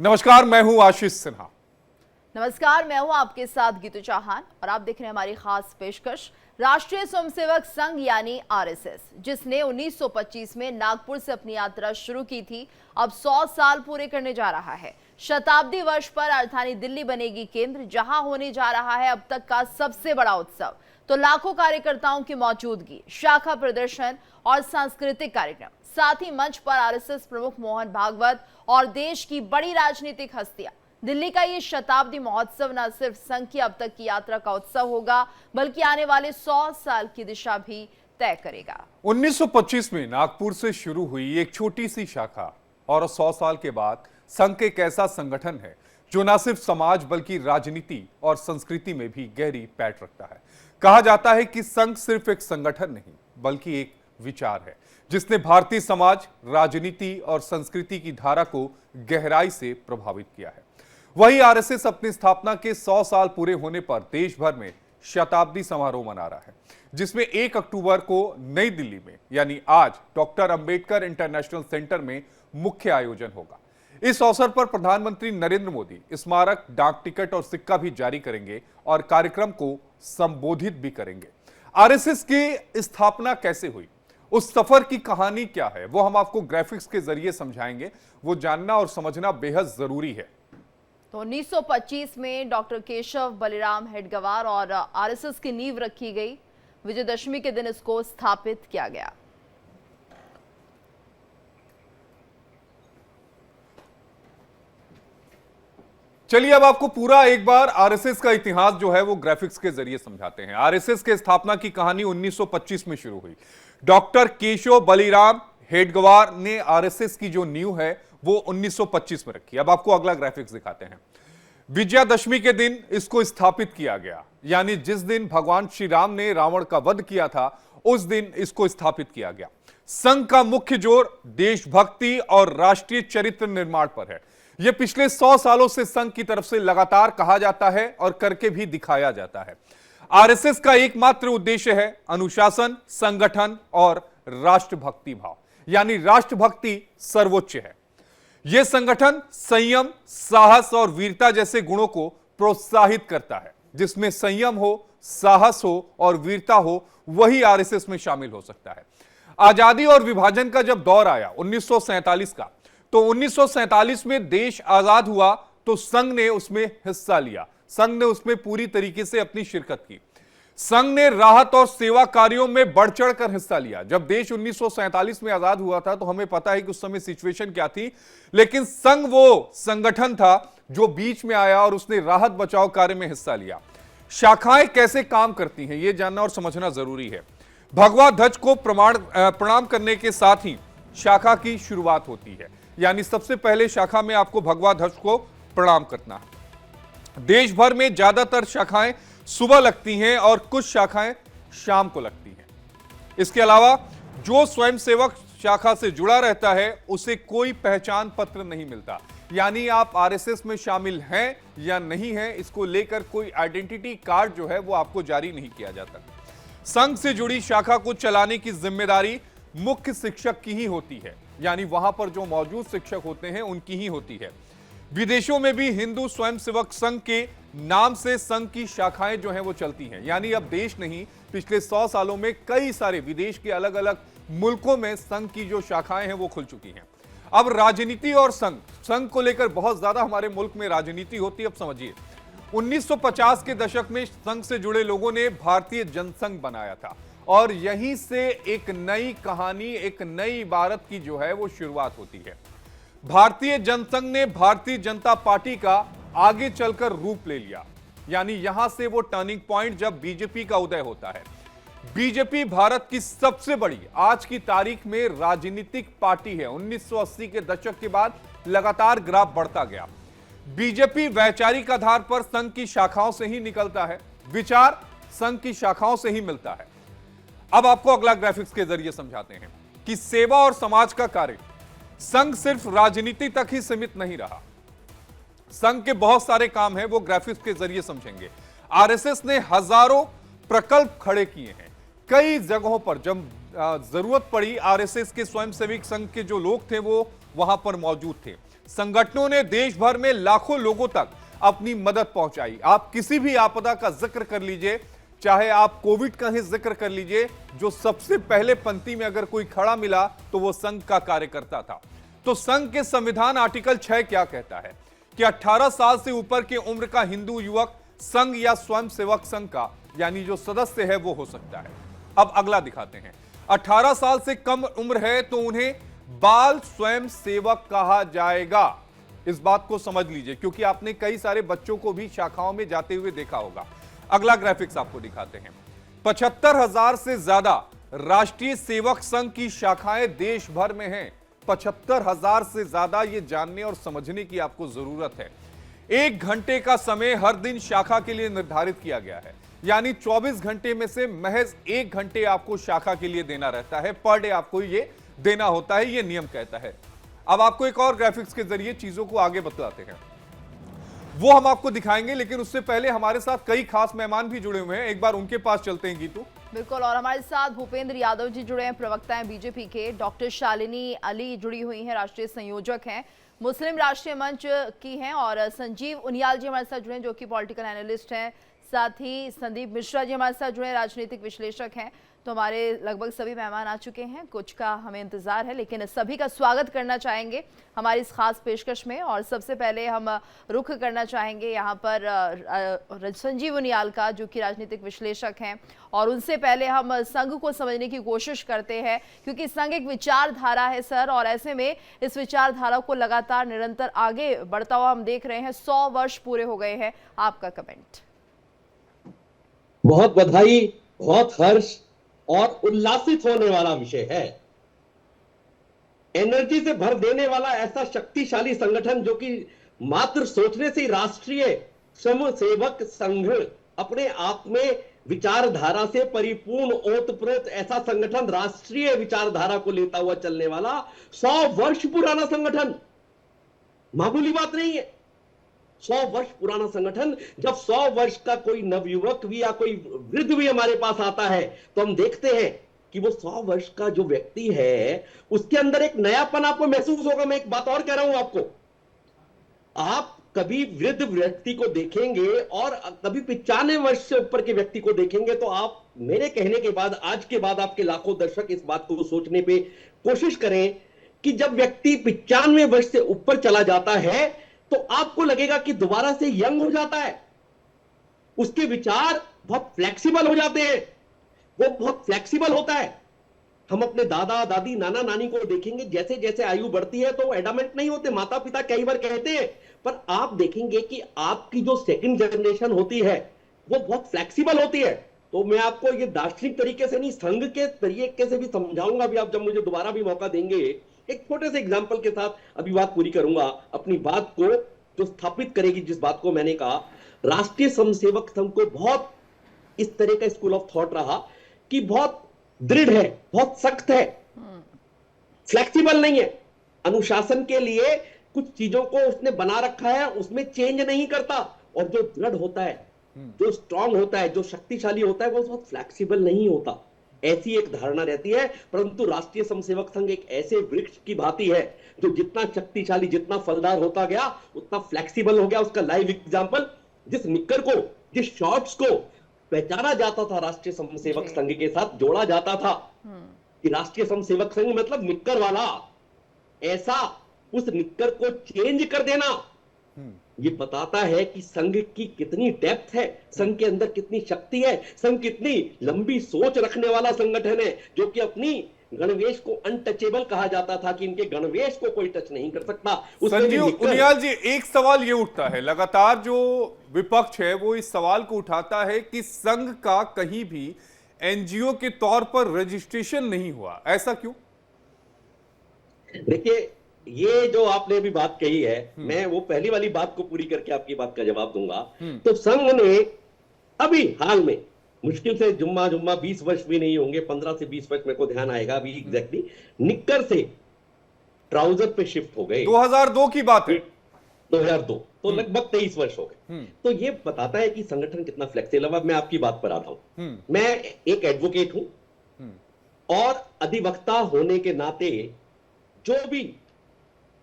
नमस्कार, मैं हूं आशीष सिन्हा। नमस्कार, मैं हूं आपके साथ गीतू चौहान और आप देख रहे हैं हमारी खास पेशकश राष्ट्रीय स्वयंसेवक संघ यानी आरएसएस, जिसने 1925 में नागपुर से अपनी यात्रा शुरू की थी, अब 100 साल पूरे करने जा रहा है। शताब्दी वर्ष पर राजधानी दिल्ली बनेगी केंद्र, जहां होने जा रहा है अब तक का सबसे बड़ा उत्सव। तो लाखों कार्यकर्ताओं की मौजूदगी, शाखा प्रदर्शन और सांस्कृतिक कार्यक्रम, साथ ही मंच पर आरएसएस प्रमुख मोहन भागवत और देश की बड़ी राजनीतिक हस्तियां। दिल्ली का ये शताब्दी महोत्सव न सिर्फ संघ की अब तक की यात्रा का उत्सव होगा, बल्कि आने वाले 100 साल की दिशा भी तय करेगा। 1925 में नागपुर से शुरू हुई एक छोटी सी शाखा और 100 साल के बाद संघ एक ऐसा संगठन है जो न सिर्फ समाज बल्कि राजनीति और संस्कृति में भी गहरी पैठ रखता है। कहा जाता है कि संघ सिर्फ एक संगठन नहीं बल्कि एक विचार है जिसने भारतीय समाज, राजनीति और संस्कृति की धारा को गहराई से प्रभावित किया है। वही आरएसएस अपनी स्थापना के 100 साल पूरे होने पर देश भर में शताब्दी समारोह मना रहा है, जिसमें 1 अक्टूबर को नई दिल्ली में यानी आज डॉक्टर अंबेडकर इंटरनेशनल सेंटर में मुख्य आयोजन होगा। इस अवसर पर प्रधानमंत्री नरेंद्र मोदी स्मारक, डाक टिकट और सिक्का भी जारी करेंगे और कार्यक्रम को संबोधित भी करेंगे। आरएसएस की स्थापना कैसे हुई, उस सफर की कहानी क्या है, वो हम आपको ग्राफिक्स के जरिए समझाएंगे। वो जानना और समझना बेहद जरूरी है। तो 1925 में डॉक्टर केशव बलिराम हेडगेवार और आरएसएस की नींव रखी गई। विजयदशमी के दिन इसको स्थापित किया गया। चलिए अब आपको पूरा एक बार आरएसएस का इतिहास जो है वो ग्राफिक्स के जरिए समझाते हैं। आरएसएस के स्थापना की कहानी 1925 में शुरू हुई। डॉक्टर केशव बलिराम हेडगेवार ने आरएसएस की जो नींव है वो 1925 में रखी। अब आपको अगला ग्राफिक्स दिखाते हैं। विजयादशमी के दिन इसको स्थापित किया गया, यानी जिस दिन भगवान श्री राम ने रावण का वध किया था उस दिन इसको स्थापित किया गया। संघ का मुख्य जोर देशभक्ति और राष्ट्रीय चरित्र निर्माण पर है। यह पिछले 100 सालों से संघ की तरफ से लगातार कहा जाता है और करके भी दिखाया जाता है। आरएसएस का एकमात्र उद्देश्य है अनुशासन, संगठन और राष्ट्रभक्ति भाव, यानी राष्ट्रभक्ति सर्वोच्च है। यह संगठन संयम, साहस और वीरता जैसे गुणों को प्रोत्साहित करता है। जिसमें संयम हो, साहस हो और वीरता हो, वही आरएसएस में शामिल हो सकता है। आजादी और विभाजन का जब दौर आया 1947 का, तो 1947 में देश आजाद हुआ तो संघ ने उसमें हिस्सा लिया। संघ ने उसमें पूरी तरीके से अपनी शिरकत की। संघ ने राहत और सेवा कार्यों में बढ़ चढ़कर हिस्सा लिया। जब देश 1947 में आजाद हुआ था तो हमें पता है कि उस समय सिचुएशन क्या थी, लेकिन संघ वो संगठन था जो बीच में आया और उसने राहत बचाव कार्य में हिस्सा लिया। शाखाएं कैसे काम करती हैं यह जानना और समझना जरूरी है। भगवा ध्वज को प्रणाम करने के साथ ही शाखा की शुरुआत होती है, यानी सबसे पहले शाखा में आपको भगवा ध्वज को प्रणाम करना है। देश भर में ज्यादातर शाखाएं सुबह लगती हैं और कुछ शाखाएं शाम को लगती हैं। इसके अलावा जो स्वयंसेवक शाखा से जुड़ा रहता है उसे कोई पहचान पत्र नहीं मिलता, यानी आप आरएसएस में शामिल हैं या नहीं हैं इसको लेकर कोई आइडेंटिटी कार्ड जो है वो आपको जारी नहीं किया जाता। संघ से जुड़ी शाखा को चलाने की जिम्मेदारी मुख्य शिक्षक की ही होती है, यानी वहां पर जो मौजूद शिक्षक होते हैं उनकी ही होती है। विदेशों में भी हिंदू स्वयंसेवक संघ के नाम से संघ की शाखाएं जो हैं वो चलती हैं, यानी अब देश नहीं, पिछले 100 सालों में कई सारे विदेश के अलग अलग मुल्कों में संघ की जो शाखाएं हैं वो खुल चुकी हैं। अब राजनीति और संघ को लेकर बहुत ज्यादा हमारे मुल्क में राजनीति होती है। अब समझिए 1950 के दशक में संघ से जुड़े लोगों ने भारतीय जनसंघ बनाया था और यहीं से एक नई कहानी, एक नई इबारत की जो है वो शुरुआत होती है। भारतीय जनसंघ ने भारतीय जनता पार्टी का आगे चलकर रूप ले लिया, यानी यहां से वो टर्निंग पॉइंट जब बीजेपी का उदय होता है। बीजेपी भारत की सबसे बड़ी आज की तारीख में राजनीतिक पार्टी है। 1980 के दशक के बाद लगातार ग्राफ बढ़ता गया। बीजेपी वैचारिक आधार पर संघ की शाखाओं से ही निकलता है, विचार संघ की शाखाओं से ही मिलता है। अब आपको अगला ग्राफिक्स के जरिए समझाते हैं कि सेवा और समाज का कार्य संघ सिर्फ राजनीति तक ही सीमित नहीं रहा। संघ के बहुत सारे काम हैं वो ग्राफिक्स के जरिए समझेंगे। आरएसएस ने हजारों प्रकल्प खड़े किए हैं। कई जगहों पर जब जरूरत पड़ी आरएसएस के स्वयंसेवी संघ के जो लोग थे वो वहां पर मौजूद थे। संगठनों ने देश भर में लाखों लोगों तक अपनी मदद पहुंचाई। आप किसी भी आपदा का जिक्र कर लीजिए, चाहे आप कोविड का ही जिक्र कर लीजिए, जो सबसे पहले पंक्ति में अगर कोई खड़ा मिला तो वो संघ का कार्यकर्ता था। तो संघ के संविधान आर्टिकल 6 क्या कहता है कि 18 साल से ऊपर की उम्र का हिंदू युवक संघ या स्वयंसेवक संघ का यानी जो सदस्य है वो हो सकता है। अब अगला दिखाते हैं। 18 साल से कम उम्र है तो उन्हें बाल स्वयंसेवक कहा जाएगा। इस बात को समझ लीजिए, क्योंकि आपने कई सारे बच्चों को भी शाखाओं में जाते हुए देखा होगा। अगला ग्राफिक्स आपको दिखाते हैं। 75,000 से ज्यादा राष्ट्रीय सेवक संघ की शाखाएं देश भर में हैं। 75,000 से ज्यादा, ये जानने और समझने की आपको जरूरत है। 1 घंटे का समय हर दिन शाखा के लिए निर्धारित किया गया है, यानी 24 घंटे में से महज 1 घंटे आपको शाखा के लिए देना रहता है। पर डे आपको ये देना होता है, ये नियम कहता है। अब आपको एक और ग्राफिक्स के जरिए चीजों को आगे बतलाते हैं, वो हम आपको दिखाएंगे, लेकिन उससे पहले हमारे साथ कई खास मेहमान भी जुड़े हुए हैं। एक बार उनके पास चलते हैं गीतू। बिल्कुल, और हमारे साथ भूपेंद्र यादव जी जुड़े हैं, प्रवक्ता हैं बीजेपी के। डॉक्टर शालिनी अली जुड़ी हुई हैं, राष्ट्रीय संयोजक हैं, मुस्लिम राष्ट्रीय मंच की हैं। और संजीव उनियाल जी हमारे साथ जुड़े हैं, जो कि पॉलिटिकल एनालिस्ट हैं। साथ ही संदीप मिश्रा जी हमारे साथ जुड़े हैं, राजनीतिक विश्लेषक हैं। तो हमारे लगभग सभी मेहमान आ चुके हैं, कुछ का हमें इंतजार है, लेकिन सभी का स्वागत करना चाहेंगे हमारी इस खास पेशकश में। और सबसे पहले हम रुख करना चाहेंगे यहाँ पर संजीव उनियाल का, जो कि राजनीतिक विश्लेषक हैं। और उनसे पहले हम संघ को समझने की कोशिश करते हैं, क्योंकि संघ एक विचारधारा है सर, और ऐसे में इस विचारधारा को लगातार निरंतर आगे बढ़ता हुआ हम देख रहे हैं। 100 वर्ष पूरे हो गए हैं। आपका कमेंट? बहुत बधाई, बहुत हर्ष और उल्लासित होने वाला विषय है। एनर्जी से भर देने वाला ऐसा शक्तिशाली संगठन, जो कि मात्र सोचने से ही राष्ट्रीय स्वयंसेवक संघ अपने आप में विचारधारा से परिपूर्ण ओतप्रोत ऐसा संगठन, राष्ट्रीय विचारधारा को लेता हुआ चलने वाला 100 वर्ष पुराना संगठन मामूली बात नहीं है। 100 वर्ष पुराना संगठन, जब 100 वर्ष का कोई नवयुवक भी या कोई वृद्ध भी हमारे पास आता है, तो हम देखते हैं कि वो 100 वर्ष का जो व्यक्ति है, उसके अंदर एक नयापन आपको महसूस होगा। मैं एक बात और कह रहा हूं आपको, आप कभी वृद्ध व्यक्ति को देखेंगे और कभी 95 वर्ष से ऊपर के व्यक्ति को देखेंगे, तो आप मेरे कहने के बाद, आज के बाद आपके लाखों दर्शक इस बात को सोचने पे कोशिश करें कि जब व्यक्ति 95 वर्ष से ऊपर चला जाता है, तो आपको लगेगा कि दोबारा से यंग हो जाता है। उसके विचार बहुत फ्लेक्सिबल हो जाते हैं, वो बहुत फ्लेक्सिबल होता है। हम अपने दादा दादी नाना नानी को देखेंगे, जैसे जैसे आयु बढ़ती है तो वो एडामेंट नहीं होते। माता पिता कई बार कहते हैं, पर आप देखेंगे कि आपकी जो सेकंड जनरेशन होती है वो बहुत फ्लेक्सिबल होती है। तो मैं आपको ये दार्शनिक तरीके से नहीं, संघ के तरीके से भी समझाऊंगा भी, आप जब मुझे दोबारा भी मौका देंगे। एक छोटे से एग्जाम्पल के साथ अभी बात पूरी करूंगा, अपनी बात को जो स्थापित करेगी जिस बात को मैंने कहा। राष्ट्रीय स्वयंसेवक संघ को बहुत इस तरह का स्कूल ऑफ थॉट रहा कि बहुत दृढ़ है, बहुत सख्त है, फ्लेक्सिबल नहीं है। अनुशासन के लिए कुछ चीजों को उसने बना रखा है, उसमें चेंज नहीं करता। और जो दृढ़ होता है, जो स्ट्रांग होता है, जो शक्तिशाली होता है, वो बहुत फ्लेक्सिबल नहीं होता। ऐसी एक धारणा रहती है। परंतु राष्ट्रीय स्वयंसेवक संघ एक ऐसे वृक्ष की भांति है, जो जितना शक्तिशाली, जितना फलदार होता गया, उतना फ्लेक्सिबल हो गया। उसका लाइव एग्जांपल, जिस निक्कर को, जिस शॉर्ट्स को पहचाना जाता था, राष्ट्रीय स्वयंसेवक संघ के साथ जोड़ा जाता था कि राष्ट्रीय स्वयंसेवक संघ मतलब निक्कर वाला, ऐसा उस निक्कर को चेंज कर देना, ये बताता है कि संघ की कितनी डेप्थ है, संघ के अंदर कितनी शक्ति है, संघ कितनी लंबी सोच रखने वाला संगठन है, जो कि अपनी गणवेश को अनटचेबल कहा जाता था कि इनके गणवेश को कोई टच नहीं कर सकता। संजीव उनियाल जी, एक सवाल ये उठता है, लगातार जो विपक्ष है वो इस सवाल को उठाता है कि संघ का कहीं भी एनजीओ के तौर पर रजिस्ट्रेशन नहीं हुआ, ऐसा क्यों? देखिए, ये जो आपने अभी बात कही है, मैं वो पहली वाली बात को पूरी करके आपकी बात का जवाब दूंगा। तो संघ ने अभी हाल में, मुश्किल से जुम्मा 20 वर्ष भी नहीं होंगे, 15 से 20 वर्ष मेरे को ध्यान आएगा अभी एग्जैक्टली, निक्कर से ट्राउजर पे शिफ्ट हो गए। 2002 की बात है। 2002, तो लगभग 23 वर्ष हो गए। तो ये बताता है कि संगठन कितना फ्लेक्सिबल। अब मैं आपकी बात पर आता हूं। मैं एक एडवोकेट हूं और अधिवक्ता होने के नाते जो भी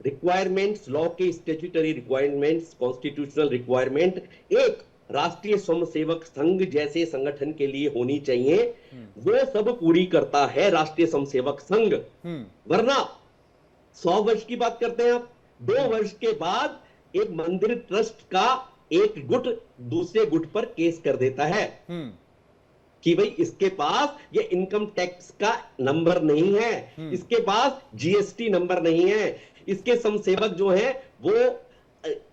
रिक्वायरमेंट्स, लॉ के स्टेट्यूटरी रिक्वायरमेंट्स, कॉन्स्टिट्यूशनल रिक्वायरमेंट एक राष्ट्रीय स्वयंसेवक संघ जैसे संगठन के लिए होनी चाहिए, वो सब पूरी करता है राष्ट्रीय स्वयंसेवक संघ। वरना 100 वर्ष की बात करते हैं आप, 2 वर्ष के बाद एक मंदिर ट्रस्ट का एक गुट दूसरे गुट पर केस कर देता है कि भाई इसके पास ये इनकम टैक्स का नंबर नहीं है, इसके पास जीएसटी नंबर नहीं है, इसके समसेवक जो हैं वो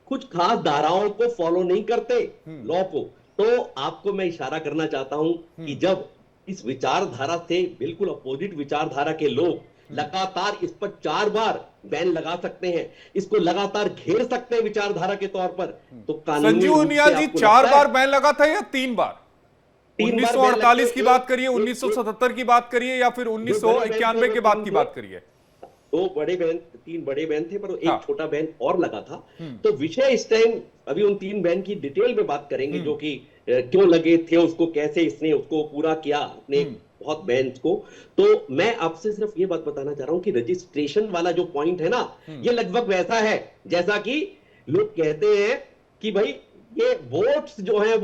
कुछ खास धाराओं को फॉलो नहीं करते लॉ को। तो आपको मैं इशारा करना चाहता हूं कि जब इस विचारधारा से बिल्कुल अपोजिट विचारधारा के लोग लगातार इस पर 4 बार बैन लगा सकते हैं, इसको लगातार घेर सकते हैं विचारधारा के तौर पर, तो कानूनी संजीव रूप से उनियाल जी आपको 4 लगता है- बार बैन लगा था या 3 बार? 1948 की बात करिए, 1977 की बात करिए, या फिर 1991 के बाद की बात करिए? 2 बड़े बैन, 3 बड़े बैन थे, पर एक हाँ। छोटा बैन और लगा था। तो विषय इस टाइम अभी उन 3 बैन की डिटेल में बात करेंगे, जो कि क्यों लगे थे उसको, कैसे इसने उसको पूरा किया अपने बहुत बैन को। तो मैं आपसे सिर्फ ये बात बताना चाह रहा हूं कि रजिस्ट्रेशन वाला जो पॉइंट है ना, ये लगभग वैसा है जैसा कि लोग कहते हैं कि भाई ये वोट्स जो है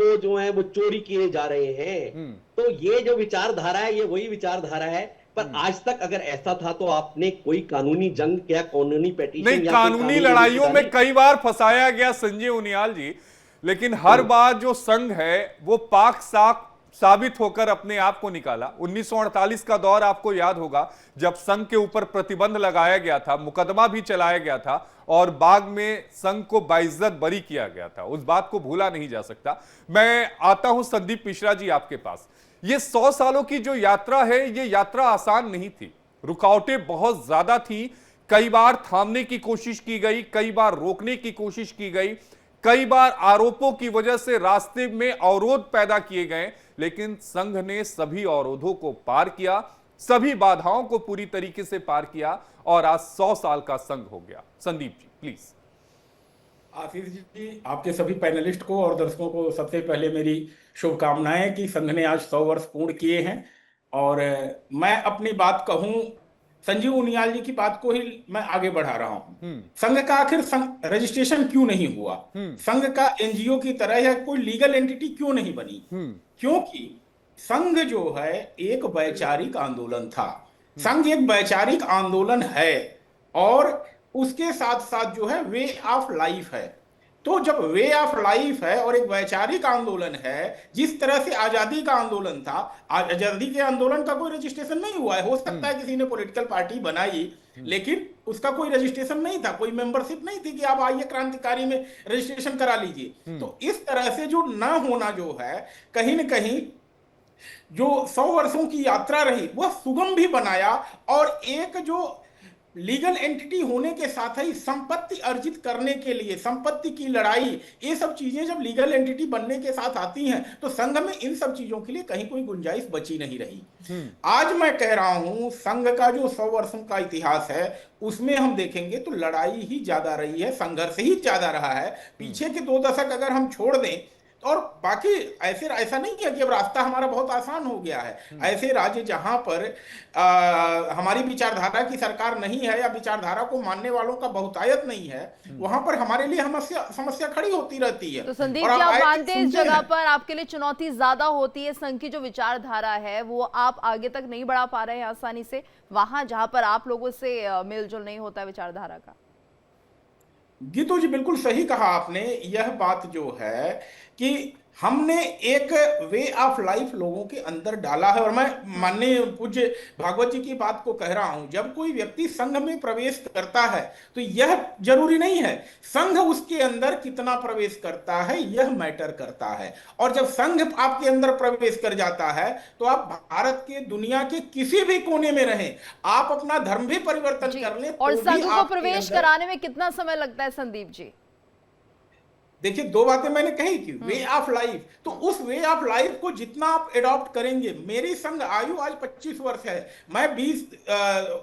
वो चोरी किए जा रहे हैं। तो ये जो विचारधारा है ये वही विचारधारा है, पर आज तक अगर ऐसा था तो आपने कोई कानूनी जंग क्या, कानूनी पेटिशन नहीं, या कानूनी लड़ाइयों में कई बार फंसाया गया संजीव उनियाल जी, लेकिन हर बार जो संघ है वो पाक साफ साबित होकर अपने आप को निकाला। 1948 का दौर आपको याद होगा, जब संघ के ऊपर प्रतिबंध लगाया गया था, मुकदमा भी चलाया गया था और बाद में संघ को बाइज्जत बरी किया गया था। उस बात को भूला नहीं जा सकता। मैं आता हूं संदीप मिश्रा जी आपके पास। ये 100 सालों की जो यात्रा है, ये यात्रा आसान नहीं थी, रुकावटें बहुत ज्यादा थी। कई बार थामने की कोशिश की गई, कई बार रोकने की कोशिश की गई, कई बार आरोपों की वजह से रास्ते में अवरोध पैदा किए गए, लेकिन संघ ने सभी अवरोधों को पार किया, सभी बाधाओं को पूरी तरीके से पार किया और आज 100 साल का संघ हो गया। संदीप जी प्लीज। आशीष जी, आपके सभी पैनलिस्ट को और दर्शकों को सबसे पहले मेरी शुभकामनाएं कि संघ ने आज 100 वर्ष पूर्ण किए हैं। और मैं अपनी बात कहूं, संजीव उनियाल जी की बात को ही मैं आगे बढ़ा रहा हूं। संघ का आखिर रजिस्ट्रेशन क्यों नहीं हुआ? संघ का एनजीओ की तरह या कोई लीगल एंटिटी क्यों नहीं बनी? क्योंकि संघ जो है एक वैचारिक आंदोलन था। संघ एक वैचारिक आंदोलन है और उसके साथ साथ जो है वे ऑफ लाइफ है। तो जब वे ऑफ लाइफ है और एक वैचारिक आंदोलन है, जिस तरह से आजादी का आंदोलन था, आजादी के आंदोलन का कोई रजिस्ट्रेशन नहीं हुआ है। हो सकता है किसी ने पॉलिटिकल पार्टी बनाई, लेकिन उसका कोई रजिस्ट्रेशन नहीं था, कोई मेंबरशिप नहीं थी कि आप आइए क्रांतिकारी में रजिस्ट्रेशन करा लीजिए। तो इस तरह से जो ना होना जो है, कहीं ना कहीं जो 100 वर्षों की यात्रा रही वह सुगम भी बनाया। और एक जो लीगल एंटिटी होने के साथ ही संपत्ति अर्जित करने के लिए संपत्ति की लड़ाई, ये सब चीजें जब लीगल एंटिटी बनने के साथ आती हैं तो संघ में इन सब चीजों के लिए कहीं कोई गुंजाइश बची नहीं रही। आज मैं कह रहा हूं संघ का जो 100 वर्षों का इतिहास है उसमें हम देखेंगे तो लड़ाई ही ज्यादा रही है, संघर्ष ही ज्यादा रहा है। पीछे के 2 दशक अगर हम छोड़ दें और बाकी ऐसा नहीं है कि अब रास्ता हमारा बहुत आसान हो गया है। ऐसे राज्य जहां पर हमारी विचारधारा की सरकार नहीं है या विचारधारा को मानने वालों का बहुतायत नहीं है, वहां पर हमारे लिए समस्या खड़ी होती रहती है। तो संदीप जी, आप मानते हैं इस जगह पर आपके लिए चुनौती ज्यादा होती है? संघ की जो विचारधारा है वो आप आगे तक नहीं बढ़ा पा रहे हैं आसानी से, वहां जहां पर आप लोगों से मेलजोल नहीं होता विचारधारा का? गीतू जी, बिल्कुल सही कहा आपने। यह बात जो है कि हमने एक वे ऑफ लाइफ लोगों के अंदर डाला है। और मैं माननीय पूज्य भागवत जी की बात को कह रहा हूं, जब कोई व्यक्ति संघ में प्रवेश करता है तो यह जरूरी नहीं है संघ उसके अंदर कितना प्रवेश करता है, यह मैटर करता है। और जब संघ आपके अंदर प्रवेश कर जाता है तो आप भारत के दुनिया के किसी भी कोने में रहें, आप अपना धर्म भी परिवर्तन कर लें। और संघ को प्रवेश कराने में कितना समय लगता है संदीप जी? देखिए, 2 बातें मैंने कही कि वे ऑफ लाइफ, तो उस वे ऑफ लाइफ को जितना आप एडॉप्ट करेंगे। मेरी संघ आयु आज 25 वर्ष है। मैं 20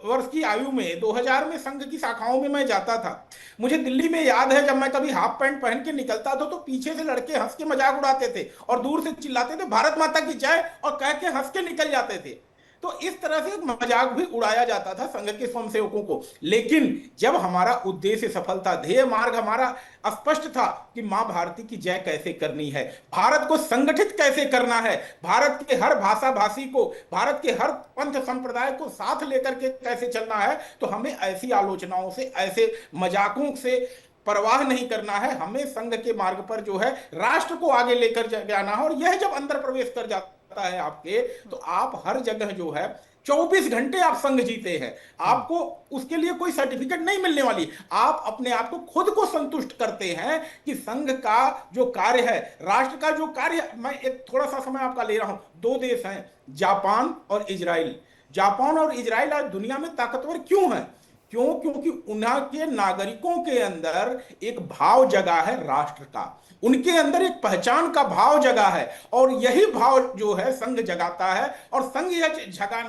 वर्ष की आयु में 2000 में संघ की शाखाओं में मैं जाता था। मुझे दिल्ली में याद है जब मैं कभी हाफ पैंट पहन के निकलता था तो पीछे से लड़के हंस के मजाक उड़ाते थे और दूर से चिल्लाते थे भारत माता की जय और कह के हंस के निकल जाते थे। तो इस तरह से मजाक भी उड़ाया जाता था संघ के स्वयंसेवकों को। लेकिन जब हमारा उद्देश्य सफल था, ध्येय मार्ग हमारा स्पष्ट था कि मां भारती की जय कैसे करनी है, भारत को संगठित कैसे करना है, भारत के हर भाषा भाषी को, भारत के हर पंथ संप्रदाय को साथ लेकर के कैसे चलना है, तो हमें ऐसी आलोचनाओं से, ऐसे मजाकों से परवाह नहीं करना है। हमें संघ के मार्ग पर जो है राष्ट्र को आगे लेकर जाना है। और यह जब अंदर प्रवेश कर जाता है आपके, तो आप हर जगह जो है 24 घंटे आप संघ जीते हैं, आपको उसके लिए कोई सर्टिफिकेट नहीं मिलने वाली। आप अपने आप को खुद को संतुष्ट करते हैं कि संघ का जो कार्य है, राष्ट्र का जो कार्य है। मैं एक थोड़ा सा समय आपका ले रहा हूं। दो देश हैं, जापान और इजराइल। जापान और इजराइल आज दुनिया में ताकतवर क्यों है? क्योंकि उन्हीं के नागरिकों के अंदर एक भाव जगा है राष्ट्र का, उनके अंदर एक पहचान का भाव जगा है, और यही भाव जो है संघ जगाता है। और संघ यह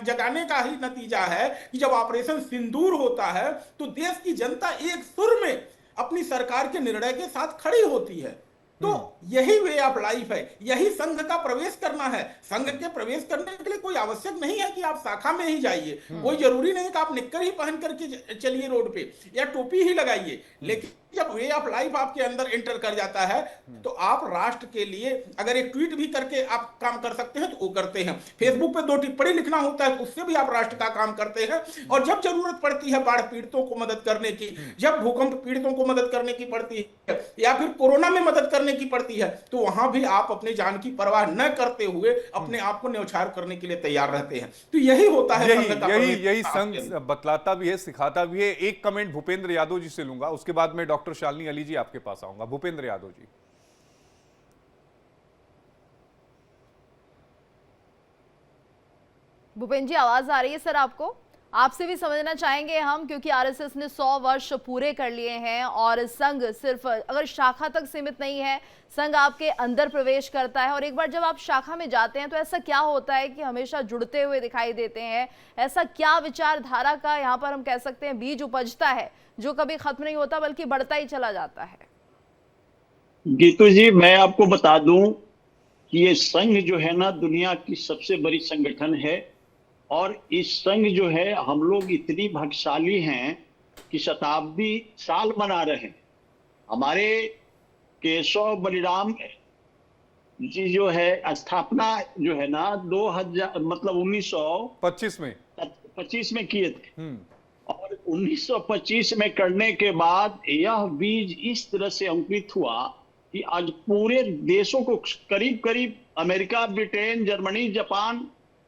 जगाने का ही नतीजा है कि जब ऑपरेशन सिंदूर होता है तो देश की जनता एक सुर में अपनी सरकार के निर्णय के साथ खड़ी होती है। तो यही वे ऑफ लाइफ है, यही संघ का प्रवेश करना है। संघ के प्रवेश करने के लिए कोई आवश्यक नहीं है कि आप शाखा में ही जाइए, कोई जरूरी नहीं कि आप निक्कर ही पहन करके चलिए रोड पे या टोपी ही लगाइए। लेकिन जब वे ऑफ लाइफ आपके अंदर एंटर कर जाता है तो आप राष्ट्र के लिए अगर एक ट्वीट भी करके आप काम कर सकते हैं तो वो करते हैं। फेसबुक पे 2 टिप्पणी लिखना होता है तो उससे भी आप राष्ट्र का काम करते हैं। और जब जरूरत पड़ती है बाढ़ पीड़ितों को मदद करने की, जब भूकंप पीड़ितों को मदद करने की पड़ती है, या फिर कोरोना में मदद करने की पड़ती है, तो वहां भी आप अपने जान की परवाह न करते हुए अपने आप को न्यौछावर करने के लिए तैयार रहते हैं। तो यही होता है यही संघ बतलाता भी है, सिखाता भी है। एक कमेंट भूपेंद्र यादव जी से लूंगा, उसके बाद मैं डॉक्टर शालिनी अली जी आपके पास आऊंगा। भूपेंद्र यादव जी, भूपेंद्र जी आवाज आ रही है सर आपको? आपसे भी समझना चाहेंगे हम, क्योंकि आरएसएस ने 100 वर्ष पूरे कर लिए हैं और संघ सिर्फ अगर शाखा तक सीमित नहीं है, संघ आपके अंदर प्रवेश करता है। और एक बार जब आप शाखा में जाते हैं तो ऐसा क्या होता है कि हमेशा जुड़ते हुए दिखाई देते हैं? ऐसा क्या विचारधारा का यहाँ पर हम कह सकते हैं बीज उपजता है जो कभी खत्म नहीं होता बल्कि बढ़ता ही चला जाता है? गीतू जी, मैं आपको बता दूं कि ये संघ जो है ना दुनिया की सबसे बड़ी संगठन है। और इस संघ जो है, हम लोग इतनी भाग्यशाली हैं कि शताब्दी साल मना रहे हैं। हमारे केशव बलिराम जी जो है स्थापना जो है ना 2000 मतलब 1925 में किए थे। और 1925 में करने के बाद यह बीज इस तरह से अंकुरित हुआ कि आज पूरे देशों को करीब करीब अमेरिका, ब्रिटेन, जर्मनी, जापान,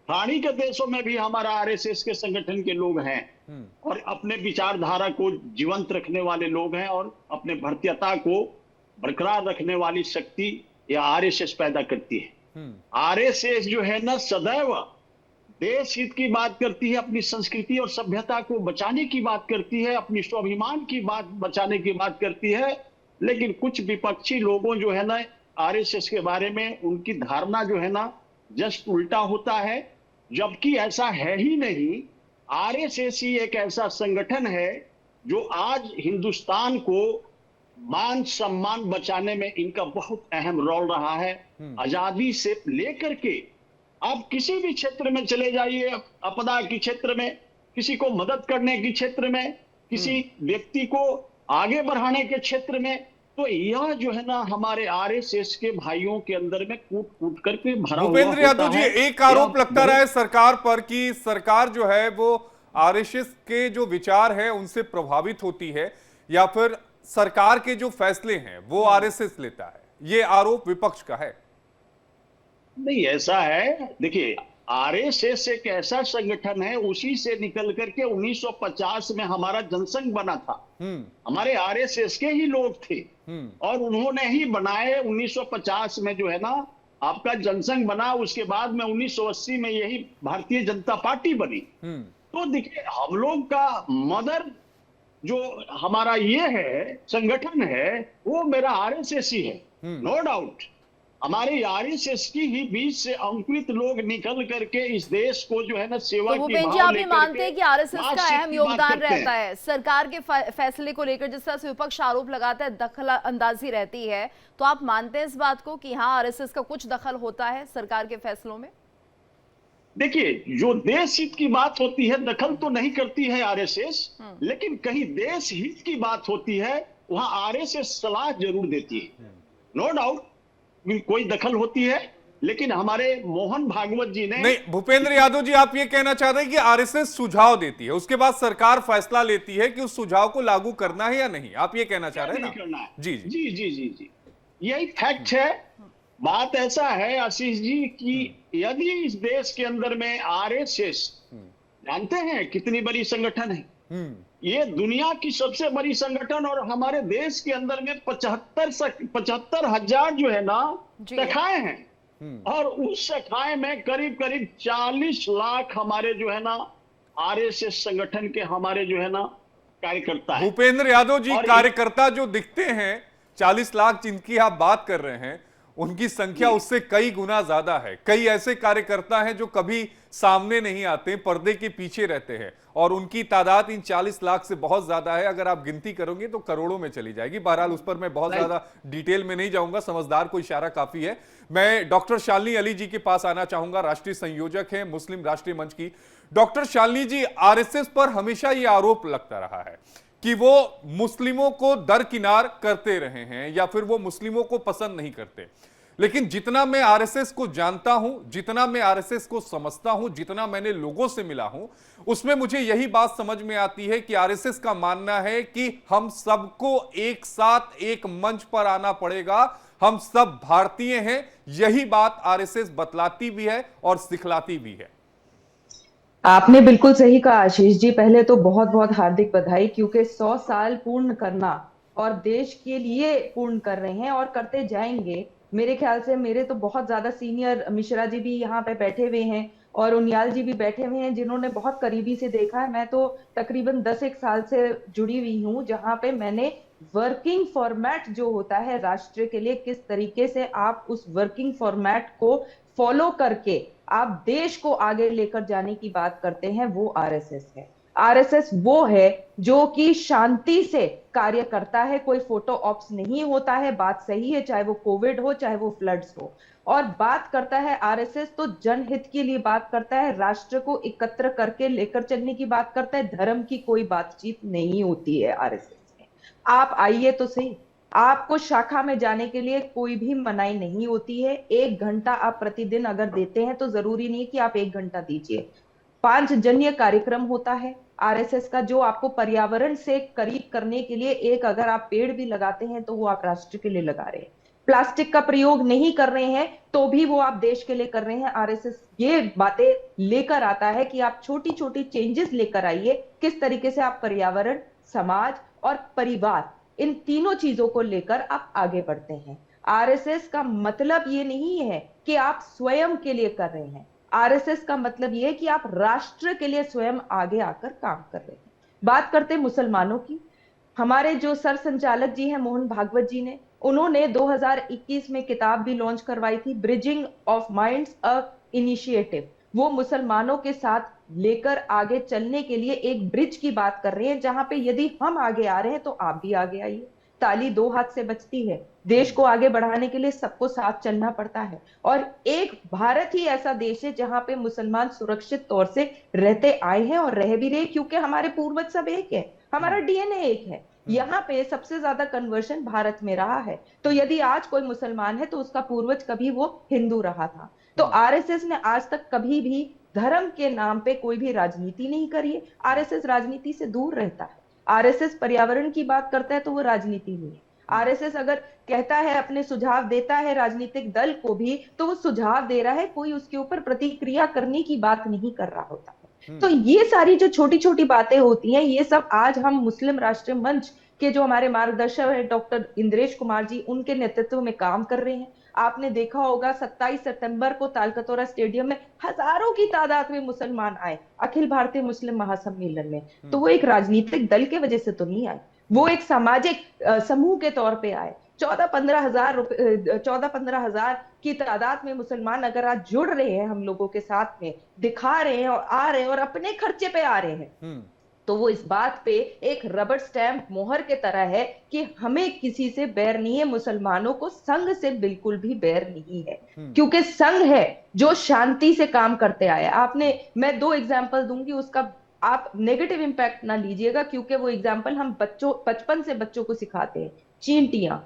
खाड़ी के देशों में भी हमारा आरएसएस के संगठन के लोग हैं और अपने विचारधारा को जीवंत रखने वाले लोग हैं और अपने भारतीयता को बरकरार रखने वाली शक्ति यह आरएसएस पैदा करती है। आरएसएस जो है ना सदैव देश हित की बात करती है, अपनी संस्कृति और सभ्यता को बचाने की बात करती है, अपनी स्वाभिमान की बात बचाने की बात करती है। लेकिन कुछ विपक्षी लोगों जो है ना आरएसएस के बारे में उनकी धारणा जो है ना जस्ट उल्टा होता है, जबकि ऐसा है ही नहीं। आरएसएस ही एक ऐसा संगठन है जो आज हिंदुस्तान को मान सम्मान बचाने में इनका बहुत अहम रोल रहा है। आजादी से लेकर के आप किसी भी क्षेत्र में चले जाइए, आपदा के क्षेत्र में, किसी को मदद करने के क्षेत्र में, किसी व्यक्ति को आगे बढ़ाने के क्षेत्र में, तो यह जो है ना हमारे आरएसएस के भाइयों के अंदर में कूट कूट करके भरा हुआ भूपेंद्र यादव जी, एक आरोप लगता रहा है सरकार पर कि सरकार जो है वो आरएसएस के जो विचार हैं उनसे प्रभावित होती है, या फिर सरकार के जो फैसले हैं वो आरएसएस लेता है। ये आरोप विपक्ष का है। नहीं, ऐसा है। देखिए, आरएसएस एक ऐसा संगठन है, उसी से निकल करके 1950 में हमारा जनसंघ बना था। हमारे आरएसएस के ही लोग थे और उन्होंने ही बनाए। 1950 में जो है ना आपका जनसंघ बना, उसके बाद में 1980 में यही भारतीय जनता पार्टी बनी। तो देखिए, हम लोग का मदर जो हमारा ये है संगठन है वो मेरा आरएसएस ही है, नो डाउट। हमारे आरएसएस की ही बीच से अंकुरित लोग निकल करके इस देश को जो है ना सेवा तो की भूपेंद्र जी, आप भी मानते हैं कि आरएसएस का अहम योगदान रहता है सरकार के फैसले को लेकर? जिस तरह से विपक्ष आरोप लगाता है दखल अंदाजी रहती है, तो आप मानते हैं इस बात को कि हाँ आरएसएस का कुछ दखल होता है सरकार के फैसलों में? देखिए, जो देश हित की बात होती है दखल तो नहीं करती है आरएसएस, लेकिन कहीं देश हित की बात होती है वहां आरएसएस सलाह जरूर देती है। नो डाउट कोई दखल होती है, लेकिन हमारे मोहन भागवत जी ने नहीं, भूपेंद्र यादव जी, आप ये कहना चाह रहे हैं कि आरएसएस सुझाव देती है, उसके बाद सरकार फैसला लेती है कि उस सुझाव को लागू करना है या नहीं, आप ये कहना चाह रहे हैं नहीं ना? करना है। जी जी जी जी जी, यही फैक्ट है। बात ऐसा है आशीष जी कि यदि इस देश के अंदर में आरएसएस, जानते हैं कितनी बड़ी संगठन है, ये दुनिया की सबसे बड़ी संगठन, और हमारे देश के अंदर में 75,000 जो है ना शाखाएं हैं, और उस शाखाएं में करीब करीब 40 लाख हमारे जो है ना आरएसएस संगठन के हमारे जो है ना कार्यकर्ता है। भूपेंद्र यादव जी, और कार्यकर्ता जो दिखते हैं 40 लाख जिनकी आप बात कर रहे हैं, उनकी संख्या उससे कई गुना ज्यादा है। कई ऐसे कार्यकर्ता हैं जो कभी सामने नहीं आते, पर्दे के पीछे रहते हैं, और उनकी तादाद इन 40 लाख से बहुत ज्यादा है। अगर आप गिनती करोगे तो करोड़ों में चली जाएगी। बहरहाल उस पर मैं बहुत ज्यादा डिटेल में नहीं जाऊंगा, समझदार को इशारा काफी है। मैं डॉक्टर शालिनी अली जी के पास आना चाहूंगा, राष्ट्रीय संयोजक है मुस्लिम राष्ट्रीय मंच की। डॉक्टर शालिनी जी, आरएसएस पर हमेशा ये आरोप लगता रहा है कि वो मुस्लिमों को दरकिनार करते रहे हैं या फिर वो मुस्लिमों को पसंद नहीं करते। लेकिन जितना मैं आरएसएस को जानता हूं, जितना मैं आरएसएस को समझता हूं, जितना मैंने लोगों से मिला हूं, उसमें मुझे यही बात समझ में आती है कि आरएसएस का मानना है कि हम सबको एक साथ एक मंच पर आना पड़ेगा, हम सब भारतीय हैं। यही बात आरएसएस बतलाती भी है और सिखलाती भी है। आपने बिल्कुल सही कहा आशीष जी। पहले तो बहुत बहुत हार्दिक बधाई, क्योंकि 100 साल पूर्ण करना और देश के लिए पूर्ण कर रहे हैं और करते जाएंगे। मेरे ख्याल से मेरे तो बहुत ज्यादा सीनियर मिश्रा जी भी यहाँ पे बैठे हुए हैं और उनियाल जी भी बैठे हुए हैं, जिन्होंने बहुत करीबी से देखा है। मैं तो तकरीबन 10 साल से जुड़ी हुई हूँ, जहां पे मैंने वर्किंग फॉर्मेट जो होता है राष्ट्र के लिए, किस तरीके से आप उस वर्किंग फॉर्मेट को फॉलो करके आप देश को आगे लेकर जाने की बात करते हैं, वो आरएसएस है। आरएसएस वो है जो कि शांति से कार्य करता है, कोई फोटो ऑप्स नहीं होता है। बात सही है, चाहे वो कोविड हो चाहे वो फ्लड्स हो। और बात करता है आरएसएस तो जनहित के लिए बात करता है, राष्ट्र को एकत्र करके लेकर चलने की बात करता है। धर्म की कोई बातचीत नहीं होती है आरएसएस में। आप आइए तो सही, आपको शाखा में जाने के लिए कोई भी मनाही नहीं होती है। 1 घंटा आप प्रतिदिन अगर देते हैं तो जरूरी नहीं कि आप 1 घंटा दीजिए। 5 जन्य कार्यक्रम होता है आरएसएस का, जो आपको पर्यावरण से करीब करने के लिए, एक अगर आप पेड़ भी लगाते हैं तो वो आप राष्ट्र के लिए लगा रहे हैं। प्लास्टिक का प्रयोग नहीं कर रहे हैं तो भी वो आप देश के लिए कर रहे हैं। आरएसएस ये बातें लेकर आता है कि आप छोटी छोटी चेंजेस लेकर आइए, किस तरीके से आप पर्यावरण, समाज और परिवार, इन तीनों चीजों को लेकर आप आगे बढ़ते हैं। आरएसएस का मतलब ये नहीं है कि आप स्वयं के लिए कर रहे हैं। आरएसएस का मतलब ये है कि आप राष्ट्र के लिए स्वयं आगे आकर काम कर रहे हैं। बात करते हैं मुसलमानों की। हमारे जो सर संचालक जी हैं मोहन भागवत जी ने, उन्होंने 2021 में किताब भी लॉन्च करवाई थी, bridging of minds a initiative. वो मुसलमानों के साथ लेकर आगे चलने के लिए एक ब्रिज की बात कर रहे हैं, जहां पे यदि हम आगे आ रहे हैं तो आप भी आगे आइए। ताली 2 हाथ से बजती है। देश को आगे बढ़ाने के लिए सबको साथ चलना पड़ता है। और एक भारत ही ऐसा देश है जहां पे मुसलमान सुरक्षित तौर से रहते आए हैं और रह भी रहे, क्योंकि हमारे पूर्वज सब एक है, हमारा डीएनए एक है। यहाँ पे सबसे ज्यादा कन्वर्शन भारत में रहा है। तो यदि आज कोई मुसलमान है तो उसका पूर्वज कभी वो हिंदू रहा था। तो आरएसएस ने आज तक कभी भी धर्म के नाम पे कोई भी राजनीति नहीं करी है। आरएसएस राजनीति से दूर रहता है। आरएसएस पर्यावरण की बात करता है तो वो राजनीति नहीं है। आरएसएस अगर कहता है, अपने सुझाव देता है राजनीतिक दल को भी, तो वो सुझाव दे रहा है, कोई उसके ऊपर प्रतिक्रिया करने की बात नहीं कर रहा होता है। तो ये सारी जो छोटी छोटी बातें होती हैं, ये सब आज हम मुस्लिम राष्ट्रीय मंच के जो हमारे मार्गदर्शक है डॉक्टर इंद्रेश कुमार जी, उनके नेतृत्व में काम कर रहे हैं। आपने देखा होगा 27 सितंबर को तालकतोरा स्टेडियम में हजारों की तादाद में मुसलमान आए अखिल भारतीय मुस्लिम महासम्मेलन में। तो वो एक राजनीतिक दल के वजह से तो नहीं आए, वो एक सामाजिक समूह के तौर पे आए। 14-15 हजार की तादाद में मुसलमान अगर आज जुड़ रहे हैं हम लोगों के साथ में, दिखा रहे हैं और आ रहे हैं और अपने खर्चे पे आ रहे हैं, तो वो इस बात पे एक रबर स्टैंप मोहर के तरह है कि हमें किसी से बैर नहीं है, मुसलमानों को संघ से बिल्कुल भी बैर नहीं है, क्योंकि संघ है जो शांति से काम करते आए। मैं 2 एग्जांपल दूंगी, उसका आप नेगेटिव इंपैक्ट ना लीजिएगा, क्योंकि वो एग्जांपल हम बचपन से बच्चों को सिखाते हैं। चींटियां,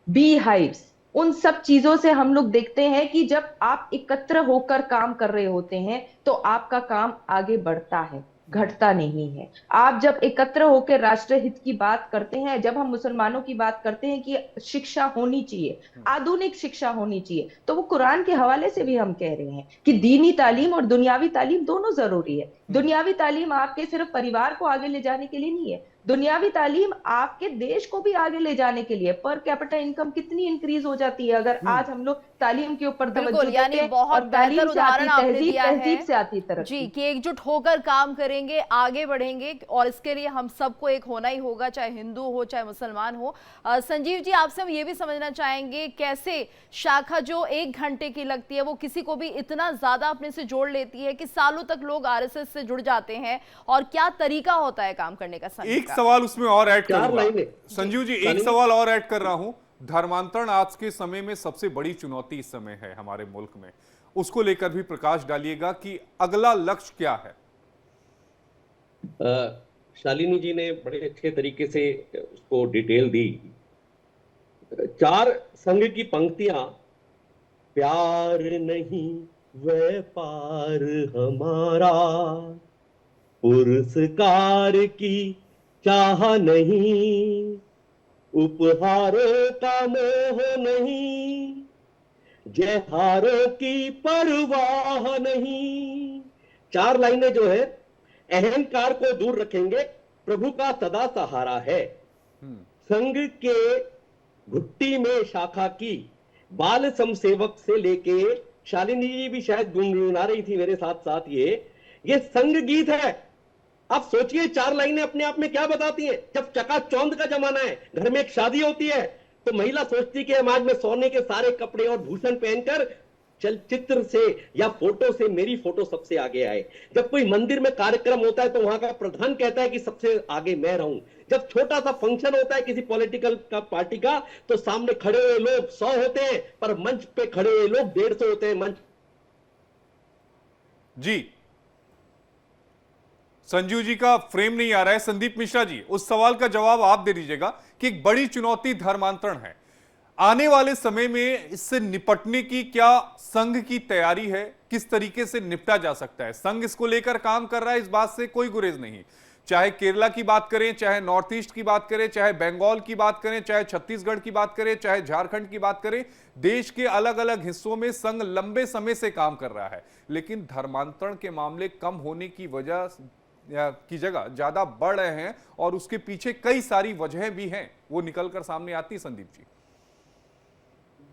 बी हाइव्स, उन सब चीजों से हम लोग देखते हैं कि जब आप एकत्र होकर काम कर रहे होते हैं तो आपका काम आगे बढ़ता है, घटता नहीं है। आप जब एकत्र होकर राष्ट्र हित की बात करते हैं, जब हम मुसलमानों की बात करते हैं कि शिक्षा होनी चाहिए, आधुनिक शिक्षा होनी चाहिए, तो वो कुरान के हवाले से भी हम कह रहे हैं कि दीनी तालीम और दुनियावी तालीम दोनों जरूरी है। दुनियावी तालीम आपके सिर्फ परिवार को आगे ले जाने के लिए नहीं है, दुनियावी तालीम आपके देश को भी आगे ले जाने के लिए। पर कैपिटा इनकम कितनी इंक्रीज हो जाती है अगर आज हम लोग तालीम के ऊपर तवज्जो बिल्कुल, यानी देते हैं। बहुत और तालीम बेहतर से आती उदाहरण आपने तहजीब, दिया है तहजीब से आती जी, तरक्की। कि एकजुट होकर काम करेंगे, आगे बढ़ेंगे, और इसके लिए हम सबको एक होना ही होगा, चाहे हिंदू हो चाहे मुसलमान हो। संजीव जी, आपसे हम ये भी समझना चाहेंगे, कैसे शाखा जो 1 घंटे की लगती है वो किसी को भी इतना ज्यादा अपने से जोड़ लेती है कि सालों तक लोग आरएसएस से जुड़ जाते हैं, और क्या तरीका होता है काम करने का? एक सवाल उसमें और ऐड 4 करूंगा लाइनें। संजीव जी, एक सवाल और ऐड कर रहा हूं। धर्मांतरण आज के समय में सबसे बड़ी चुनौती इस समय है हमारे मुल्क में, उसको लेकर भी प्रकाश डालिएगा कि अगला लक्ष्य क्या है। शालिनी जी ने बड़े अच्छे तरीके से उसको डिटेल दी। 4 संघ की पंक्तियां, प्यार नहीं व्यापार हमारा, पुरस्कार की चाह नहीं, उपहारों का मोह नहीं, जय हारों की परवाह नहीं। 4 लाइनें जो है, अहंकार को दूर रखेंगे, प्रभु का सदा सहारा है, संघ के घुट्टी में शाखा की, बाल समसेवक से लेके, शालिनी जी भी शायद गुनगुना रही थी मेरे साथ साथ, ये संघ गीत है। आप सोचिए 4 लाइनें अपने आप में क्या बताती हैं। जब चकाचौंध का जमाना है, घर में एक शादी होती है, तो महिला सोचती कि हम आज में सोने के सारे कपड़े और भूषण पहनकर चलचित्र से या फोटो से मेरी फोटो सबसे आगे आए। जब कोई मंदिर में कार्यक्रम होता है तो वहां का प्रधान कहता है कि सबसे आगे मैं रहूं। जब छोटा सा फंक्शन होता है किसी पॉलिटिकल का पार्टी का, तो सामने खड़े हुए लोग 100 होते हैं, पर मंच पे खड़े हुए लोग 150 होते हैं। मंच जी, संजीव जी का फ्रेम नहीं आ रहा है। संदीप मिश्रा जी, उस सवाल का जवाब आप दे दीजिएगा कि एक बड़ी चुनौती धर्मांतरण है, आने वाले समय में इससे निपटने की क्या संघ की तैयारी है, किस तरीके से निपटा जा सकता है? संघ इसको लेकर काम कर रहा है, इस बात से कोई गुरेज नहीं। चाहे केरला की बात करें, चाहे नॉर्थ ईस्ट की बात करें, चाहे बंगाल की बात करें, चाहे छत्तीसगढ़ की बात करें, चाहे झारखंड की बात करें, देश के अलग अलग हिस्सों में संघ लंबे समय से काम कर रहा है। लेकिन धर्मांतरण के मामले कम होने की वजह की जगह ज्यादा बढ़ रहे हैं, और उसके पीछे कई सारी वजहें भी हैं, वो निकलकर सामने आती। संदीप जी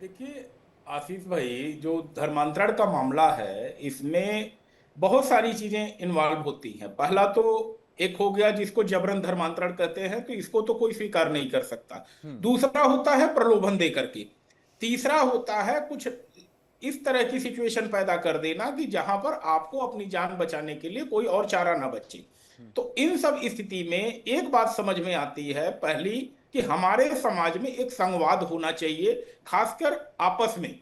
देखिए आशीष भाई, जो धर्मांतरण का मामला है, इसमें बहुत सारी चीजें इन्वॉल्व होती हैं। पहला तो एक हो गया जिसको जबरन धर्मांतरण कहते हैं, तो इसको तो कोई स्वीकार नहीं कर सकता। दूसरा होता है प्रलोभन देकर के। तीसरा होता है कुछ इस तरह की सिचुएशन पैदा कर देना कि जहां पर आपको अपनी जान बचाने के लिए कोई और चारा ना बचे। तो इन सब स्थिति में एक बात समझ में आती है, पहली कि हमारे समाज में एक संवाद होना चाहिए, खासकर आपस में,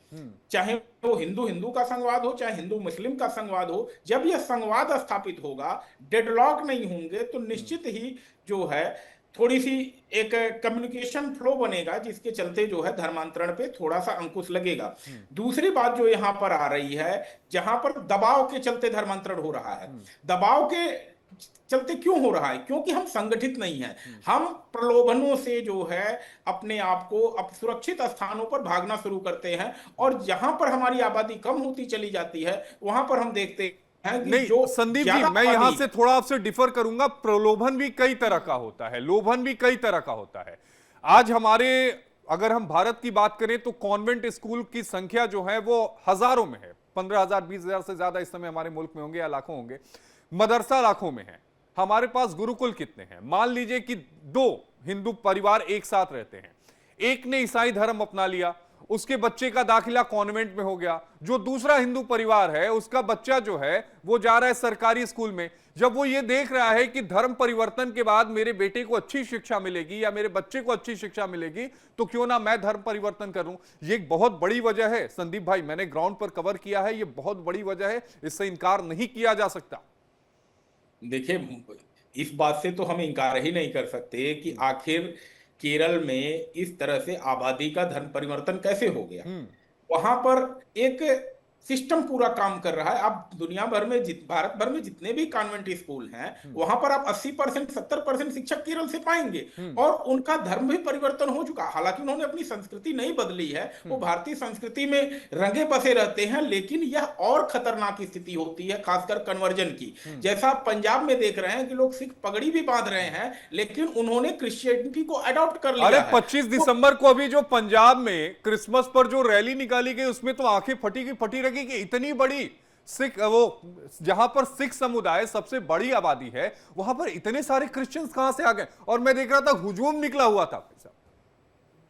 चाहे वो हिंदू हिंदू का संवाद हो, चाहे हिंदू मुस्लिम का संवाद हो। जब यह संवाद स्थापित होगा, डेडलॉक नहीं होंगे, तो निश्चित ही जो है थोड़ी सी एक कम्युनिकेशन फ्लो बनेगा, जिसके चलते जो है धर्मांतरण पे थोड़ा सा अंकुश लगेगा। दूसरी बात जो यहाँ पर आ रही है, जहां पर दबाव के चलते धर्मांतरण हो रहा है। दबाव के चलते क्यों हो रहा है? क्योंकि हम संगठित नहीं हैं। हम प्रलोभनों से जो है अपने आप को सुरक्षित स्थानों पर भागना शुरू करते हैं, और जहां पर हमारी आबादी कम होती चली जाती है, वहां पर हम देखते हैं नहीं। संदीप जी, मैं यहां से थोड़ा आपसे डिफर करूंगा। प्रलोभन भी कई तरह का होता है, लोभन भी कई तरह का होता है। आज हमारे, अगर हम भारत की बात करें तो कॉन्वेंट स्कूल की संख्या जो है वो हजारों में है। 15,000 20,000 से ज्यादा इस समय हमारे मुल्क में होंगे, या लाखों होंगे। मदरसा लाखों में है। हमारे पास गुरुकुल कितने हैं? मान लीजिए कि 2 हिंदू परिवार एक साथ रहते हैं, एक ने ईसाई धर्म अपना लिया, उसके बच्चे का दाखिला कॉन्वेंट में हो गया, जो दूसरा हिंदू परिवार है उसका बच्चा जो है वो जा रहा है सरकारी स्कूल में, जब वो ये देख रहा है कि धर्म परिवर्तन के बाद मेरे बेटे को अच्छी शिक्षा मिलेगी या मेरे बच्चे को अच्छी शिक्षा मिलेगी, तो क्यों ना मैं धर्म परिवर्तन करूं। ये एक बहुत बड़ी वजह है संदीप भाई, मैंने ग्राउंड पर कवर किया है, ये बहुत बड़ी वजह है, इससे इनकार नहीं किया जा सकता। देखिए, इस बात से तो हम इनकार ही नहीं कर सकते कि आखिर केरल में इस तरह से आबादी का धर्म परिवर्तन कैसे हो गया। वहां पर एक सिस्टम पूरा काम कर रहा है। आप दुनिया भर में भारत भर में जितने भी कॉन्वेंट स्कूल हैं, वहां पर आप 80% 70% शिक्षक केरल से पाएंगे और उनका धर्म भी परिवर्तन हो चुका। हालांकि उन्होंने अपनी संस्कृति नहीं बदली है, वो भारतीय संस्कृति में रंगे बसे रहते हैं, लेकिन यह और खतरनाक स्थिति होती है, खासकर कन्वर्जन की। जैसा पंजाब में देख रहे हैं कि लोग सिख पगड़ी भी बांध रहे हैं, लेकिन उन्होंने क्रिश्चियनिटी को अडॉप्ट कर लिया। अरे 25 दिसंबर को अभी जो पंजाब में क्रिसमस पर जो रैली निकाली गई, उसमें तो आंखें फटी की फटी रही कि इतनी बड़ी सिख, वो जहां पर सिख समुदाय सबसे बड़ी आबादी है, वहां पर इतने सारे क्रिश्चियंस कहां से आ गए। और मैं देख रहा था हुजूम निकला हुआ था।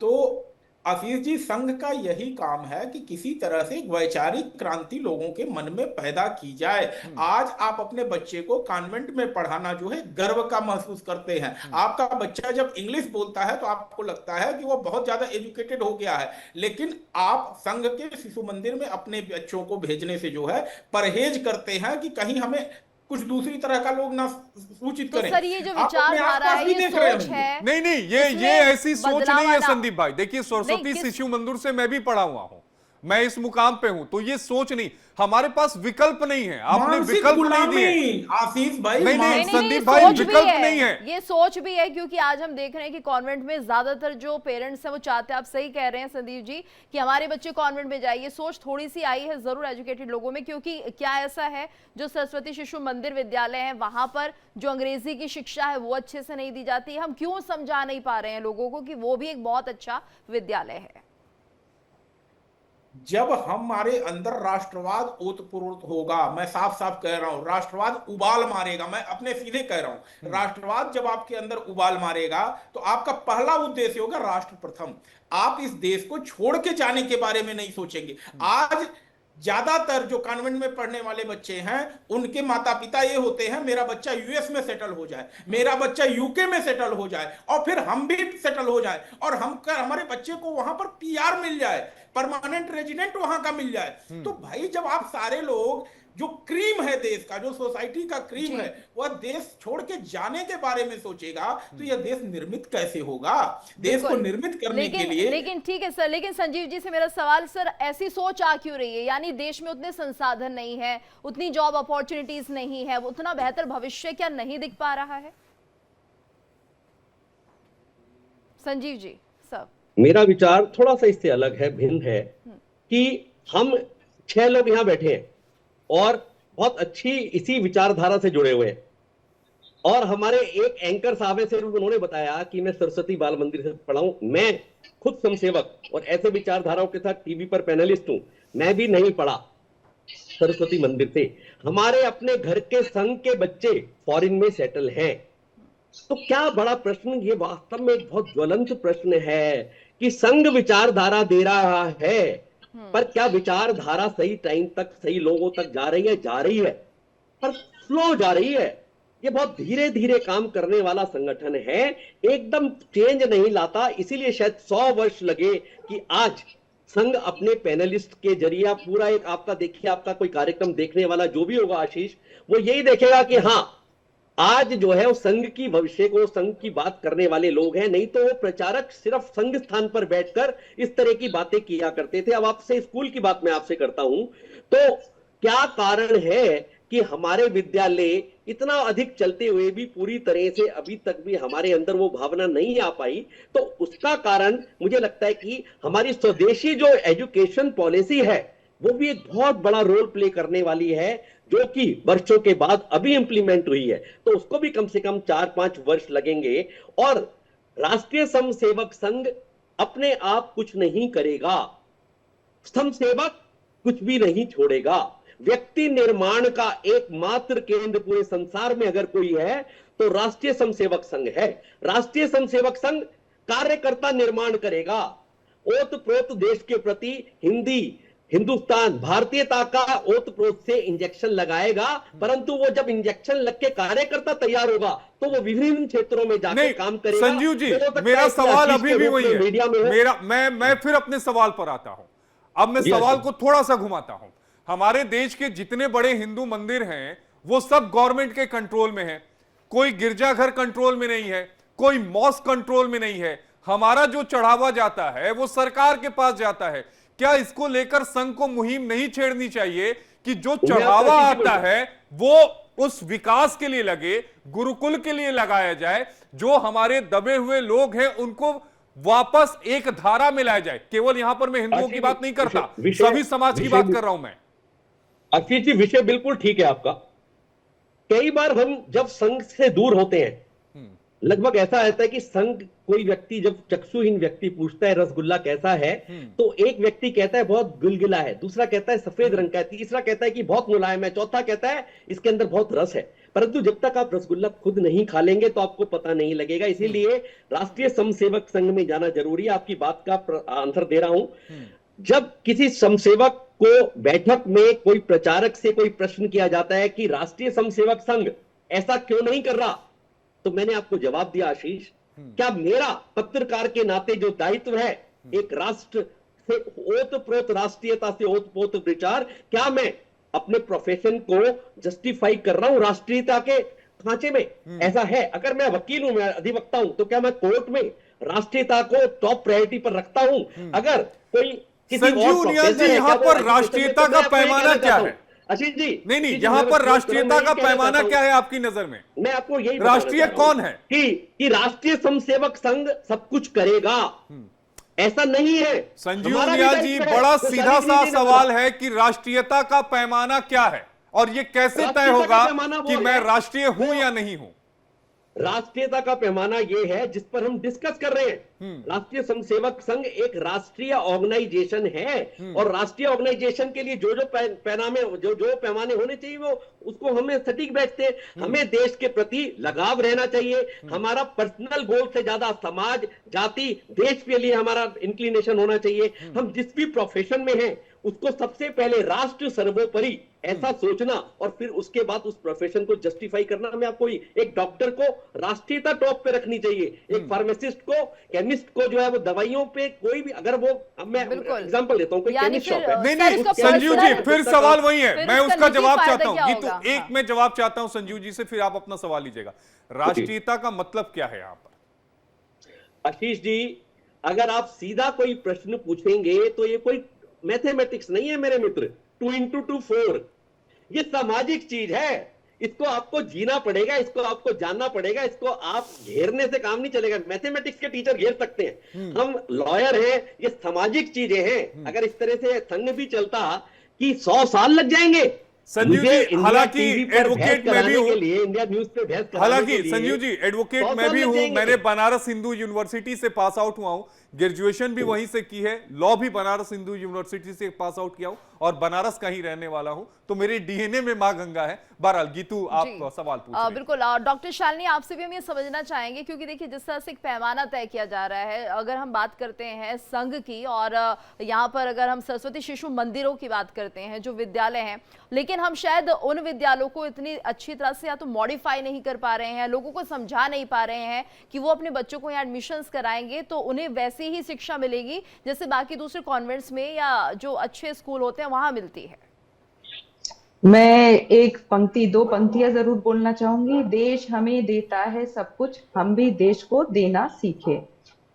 तो आशीष जी, संघ का यही काम है कि किसी तरह से एक वैचारिक क्रांति लोगों के मन में पैदा की जाए। आज आप अपने बच्चे को कॉन्वेंट में पढ़ाना जो है गर्व का महसूस करते हैं। आपका बच्चा जब इंग्लिश बोलता है तो आपको लगता है कि वो बहुत ज्यादा एजुकेटेड हो गया है, लेकिन आप संघ के शिशु मंदिर में अपने बच्चों को भेजने से जो है परहेज करते हैं कि कहीं हमें कुछ दूसरी तरह का लोग ना सूचित तो करें। सर, ये जो विचारधारा है, ये सोच है, नहीं, ये ऐसी सोच नहीं है संदीप भाई। देखिए, सरस्वती शिशु मंदिर से मैं भी पढ़ा हुआ हूं, मैं इस मुकाम पे हूं, तो ये सोच नहीं, हमारे पास विकल्प नहीं है, आपने विकल्प नहीं दिए आशीष भाई। नहीं संदीप भाई, विकल्प नहीं है, ये सोच भी है, क्योंकि आज हम देख रहे हैं कि कॉन्वेंट में ज्यादातर जो पेरेंट्स हैं वो चाहते हैं, आप सही कह रहे हैं संदीप जी, कि हमारे बच्चे कॉन्वेंट में जाए। ये सोच थोड़ी सी आई है जरूर एजुकेटेड लोगों में, क्योंकि क्या ऐसा है, जो सरस्वती शिशु मंदिर विद्यालय है वहां पर जो अंग्रेजी की शिक्षा है वो अच्छे से नहीं दी जाती। हम क्यों समझा नहीं पा रहे हैं लोगों को कि वो भी एक बहुत अच्छा विद्यालय है। जब हमारे अंदर राष्ट्रवाद ओतप्रोत होगा, मैं साफ साफ कह रहा हूं, राष्ट्रवाद उबाल मारेगा, मैं अपने सीधे कह रहा हूं, राष्ट्रवाद जब आपके अंदर उबाल मारेगा तो आपका पहला उद्देश्य होगा राष्ट्र प्रथम। आप इस देश को छोड़ के जाने के बारे में नहीं सोचेंगे। आज ज्यादातर जो कॉन्वेंट में पढ़ने वाले बच्चे हैं, उनके माता पिता ये होते हैं, मेरा बच्चा यूएस में सेटल हो जाए, मेरा बच्चा यूके में सेटल हो जाए, और फिर हम भी सेटल हो जाए, और हमारे बच्चे को वहां पर पीआर मिल जाए, परमानेंट रेजिडेंट वहां का मिल जाए। तो भाई, जब आप सारे लोग, जो क्रीम है देश का, जो सोसाइटी का क्रीम है, वह देश छोड़ के जाने के बारे में सोचेगा, तो यह देश निर्मित कैसे होगा? देश को निर्मित करने के लिए। लेकिन ठीक है सर, लेकिन संजीव जी से मेरा सवाल, सर ऐसी सोच आ क्यों रही है? यानी देश में उतने संसाधन नहीं है, उतनी जॉब अपॉर्चुनिटीज नहीं है, उतना बेहतर भविष्य क्या नहीं दिख पा रहा है? संजीव जी सर। मेरा विचार थोड़ा सा इससे अलग है, भिन्न है, कि हम 6 लोग यहां बैठे हैं और बहुत अच्छी इसी विचारधारा से जुड़े हुए हैं, और हमारे एक एंकर साहब से उन्होंने बताया कि मैं सरस्वती बाल मंदिर से पढ़ा हूं। मैं खुद स्वयंसेवक और ऐसे विचारधाराओं के साथ टीवी पर पैनलिस्ट हूं, मैं भी नहीं पढ़ा सरस्वती मंदिर से। हमारे अपने घर के संघ के बच्चे फॉरेन में सेटल हैं। तो क्या बड़ा प्रश्न, ये वास्तव में एक बहुत ज्वलंत प्रश्न है कि संघ विचारधारा दे रहा है, पर क्या विचारधारा सही टाइम तक सही लोगों तक जा रही है? जा रही है, पर स्लो जा रही है। ये बहुत धीरे धीरे काम करने वाला संगठन है, एकदम चेंज नहीं लाता। इसीलिए शायद 100 वर्ष लगे कि आज संघ अपने पैनलिस्ट के जरिए पूरा एक, आपका देखिए, आपका कोई कार्यक्रम देखने वाला जो भी होगा आशीष, वो यही देखेगा कि हाँ, आज जो है वो संघ की भविष्य को, संघ की बात करने वाले लोग हैं। नहीं तो वो प्रचारक सिर्फ संघ स्थान पर बैठकर इस तरह की बातें किया करते थे। अब आपसे स्कूल की बात मैं आपसे करता हूं, तो क्या कारण है कि हमारे विद्यालय इतना अधिक चलते हुए भी पूरी तरह से अभी तक भी हमारे अंदर वो भावना नहीं आ पाई? तो उसका कारण मुझे लगता है कि हमारी स्वदेशी जो एजुकेशन पॉलिसी है, वो भी एक बहुत बड़ा रोल प्ले करने वाली है, जो कि वर्षों के बाद अभी इंप्लीमेंट हुई है। तो उसको भी कम से कम 4-5 वर्ष लगेंगे। और राष्ट्रीय स्वयंसेवक संघ अपने आप कुछ नहीं करेगा, स्वयंसेवक कुछ भी नहीं छोड़ेगा। व्यक्ति निर्माण का एकमात्र केंद्र पूरे संसार में अगर कोई है तो राष्ट्रीय स्वयंसेवक संघ है। राष्ट्रीय स्वयंसेवक संघ कार्यकर्ता निर्माण करेगा। ओतप्रोत देश के प्रति हिंदुस्तान भारतीयता का ओतप्रोत से इंजेक्शन लगाएगा, परंतु वो जब इंजेक्शन लग के कार्यकर्ता तैयार होगा तो वो विभिन्न क्षेत्रों में जाकर काम करेगा। संजीव जी, तो हो सकता मेरा है कि सवाल आशीष अभी के भी रूप वही में है। मीडिया में हो। मैं फिर अपने सवाल पर आता हूं। अब मैं सवाल को थोड़ा सा घुमाता हूं। हमारे देश के जितने बड़े हिंदू मंदिर हैं वो सब गवर्नमेंट के कंट्रोल में है। कोई गिरजाघर कंट्रोल में नहीं है, कोई मॉस्क कंट्रोल में नहीं है। हमारा जो चढ़ावा जाता है वो सरकार के पास जाता है। क्या इसको लेकर संघ को मुहिम नहीं छेड़नी चाहिए कि जो चढ़ावा आता है वो उस विकास के लिए लगे, गुरुकुल के लिए लगाया जाए, जो हमारे दबे हुए लोग हैं उनको वापस एक धारा में लाया जाए। केवल यहां पर मैं हिंदुओं की बात नहीं करता, सभी समाज की बात कर रहा हूं मैं। आशीष जी, विषय बिल्कुल ठीक है आपका। कई बार हम जब संघ से दूर होते हैं, लगभग ऐसा रहता है कि संघ कोई व्यक्ति, जब चक्षुहीन व्यक्ति पूछता है रसगुल्ला कैसा है, तो एक व्यक्ति कहता है बहुत गुलगुला है, दूसरा कहता है सफेद रंग का है, तीसरा कहता है कि बहुत मुलायम है, चौथा कहता है इसके अंदर बहुत रस है। परंतु जब तक आप रसगुल्ला खुद नहीं खा लेंगे तो आपको पता नहीं लगेगा। इसीलिए राष्ट्रीय समसेवक संघ में जाना जरूरी है। आपकी बात का आंसर दे रहा हूं। जब किसी समसेवक को बैठक में कोई प्रचारक से कोई प्रश्न किया जाता है कि राष्ट्रीय समसेवक संघ ऐसा क्यों नहीं कर रहा, तो मैंने आपको जवाब दिया आशीष, क्या मेरा पत्रकार के नाते जो दायित्व है एक राष्ट्र से ओतप्रोत राष्ट्रीयता से ओतप्रोत विचार, क्या मैं अपने प्रोफेशन को जस्टिफाई कर रहा हूं राष्ट्रीयता के खांचे में? ऐसा है। अगर मैं वकील हूं, मैं अधिवक्ता हूं, तो क्या मैं कोर्ट में राष्ट्रीयता को टॉप प्रायोरिटी पर रखता हूं? अगर कोई संजीव नियाल जी, यहां पर राष्ट्रीयता का पैमाना क्या है? आशीष जी, नहीं, यहां पर राष्ट्रीयता का पैमाना क्या है आपकी नजर में? मैं आपको यही राष्ट्रीय कौन है कि राष्ट्रीय समसेवक संघ सब कुछ करेगा, ऐसा नहीं है। संजीव नियाल जी, बड़ा सीधा सा सवाल है कि राष्ट्रीयता का पैमाना क्या है और ये कैसे तय होगा कि मैं राष्ट्रीय हूं या नहीं हूं? राष्ट्रीयता का पैमाना यह है जिस पर हम डिस्कस कर रहे हैं। राष्ट्रीय समसेवक संघ एक राष्ट्रीय ऑर्गेनाइजेशन है और राष्ट्रीय ऑर्गेनाइजेशन के लिए जो पैमाने होने चाहिए वो उसको हमें सटीक बैठते हैं। हमें देश के प्रति लगाव रहना चाहिए। हमारा पर्सनल गोल से ज्यादा समाज, जाति, देश के लिए हमारा इंक्लिनेशन होना चाहिए। हम जिस भी प्रोफेशन में हैं उसको सबसे पहले राष्ट्र सर्वोपरि ऐसा सोचना और फिर उसके बाद उस प्रोफेशन को जस्टिफाई करना। मैं आपको एक डॉक्टर को राष्ट्रीयता टॉप पे रखनी चाहिए, एक फार्मासिस्ट को, केमिस्ट को जो है वो दवाइयों पे कोई भी, अगर वो, मैं एग्जांपल देता हूं, कोई केमिस्ट शॉप है। नहीं, संजीव जी, फिर सवाल वही है, मैं उसका जवाब चाहता हूं। ये तो एक मैं जवाब चाहता हूं संजीव जी से, फिर आप अपना सवाल लीजिएगा। राष्ट्रीयता का मतलब क्या है यहां पर? आशीष जी, अगर आप सीधा कोई प्रश्न पूछेंगे तो ये कोई मैथमेटिक्स नहीं है मेरे मित्र। 2 into 2 4, ये सामाजिक चीज है। इसको आपको जीना पड़ेगा, इसको आपको जानना पड़ेगा। इसको आप घेरने से काम नहीं चलेगा। मैथमेटिक्स के टीचर घेर सकते हैं, हम लॉयर हैं। ये सामाजिक चीजें हैं। अगर इस तरह से संघ भी चलता कि 100 साल लग जाएंगे। संजीव जी, हालांकि एडवोकेट मैं भी हूं, इंडिया न्यूज पे बहस हालांकि संजीव जी एडवोकेट मैं भी हूं। मैंने बनारस हिंदू यूनिवर्सिटी से पास आउट हुआ हूं, ग्रेजुएशन भी वहीं से की है, लॉ भी बनारस हिंदू यूनिवर्सिटी से पास आउट किया हूं और बनारस का ही रहने वाला हूं, तो मेरे डीएनए में मां गंगा है। बहरहाल गीतू, आप सवाल पूछिए। बिल्कुल डॉक्टर शालिनी, आपसे भी हम ये समझना चाहेंगे, क्योंकि देखिए जिस तरह से एक पैमाना तय किया जा रहा है, अगर हम बात करते हैं संघ की और यहाँ पर अगर हम सरस्वती शिशु मंदिरों की बात करते हैं जो विद्यालय हैं, लेकिन हम शायद उन विद्यालयों को इतनी अच्छी तरह से या तो मॉडिफाई नहीं कर पा रहे हैं, लोगों को समझा नहीं पा रहे हैं कि वो अपने बच्चों को यहाँ एडमिशंस कराएंगे तो उन्हें वैसी ही शिक्षा मिलेगी जैसे बाकी दूसरे कॉन्वेंट्स में या जो अच्छे स्कूल होते हैं वहां मिलती है। मैं एक पंक्ति, 2 पंक्तियां जरूर बोलना चाहूंगी। देश हमें देता है सब कुछ, हम भी देश को देना सीखे।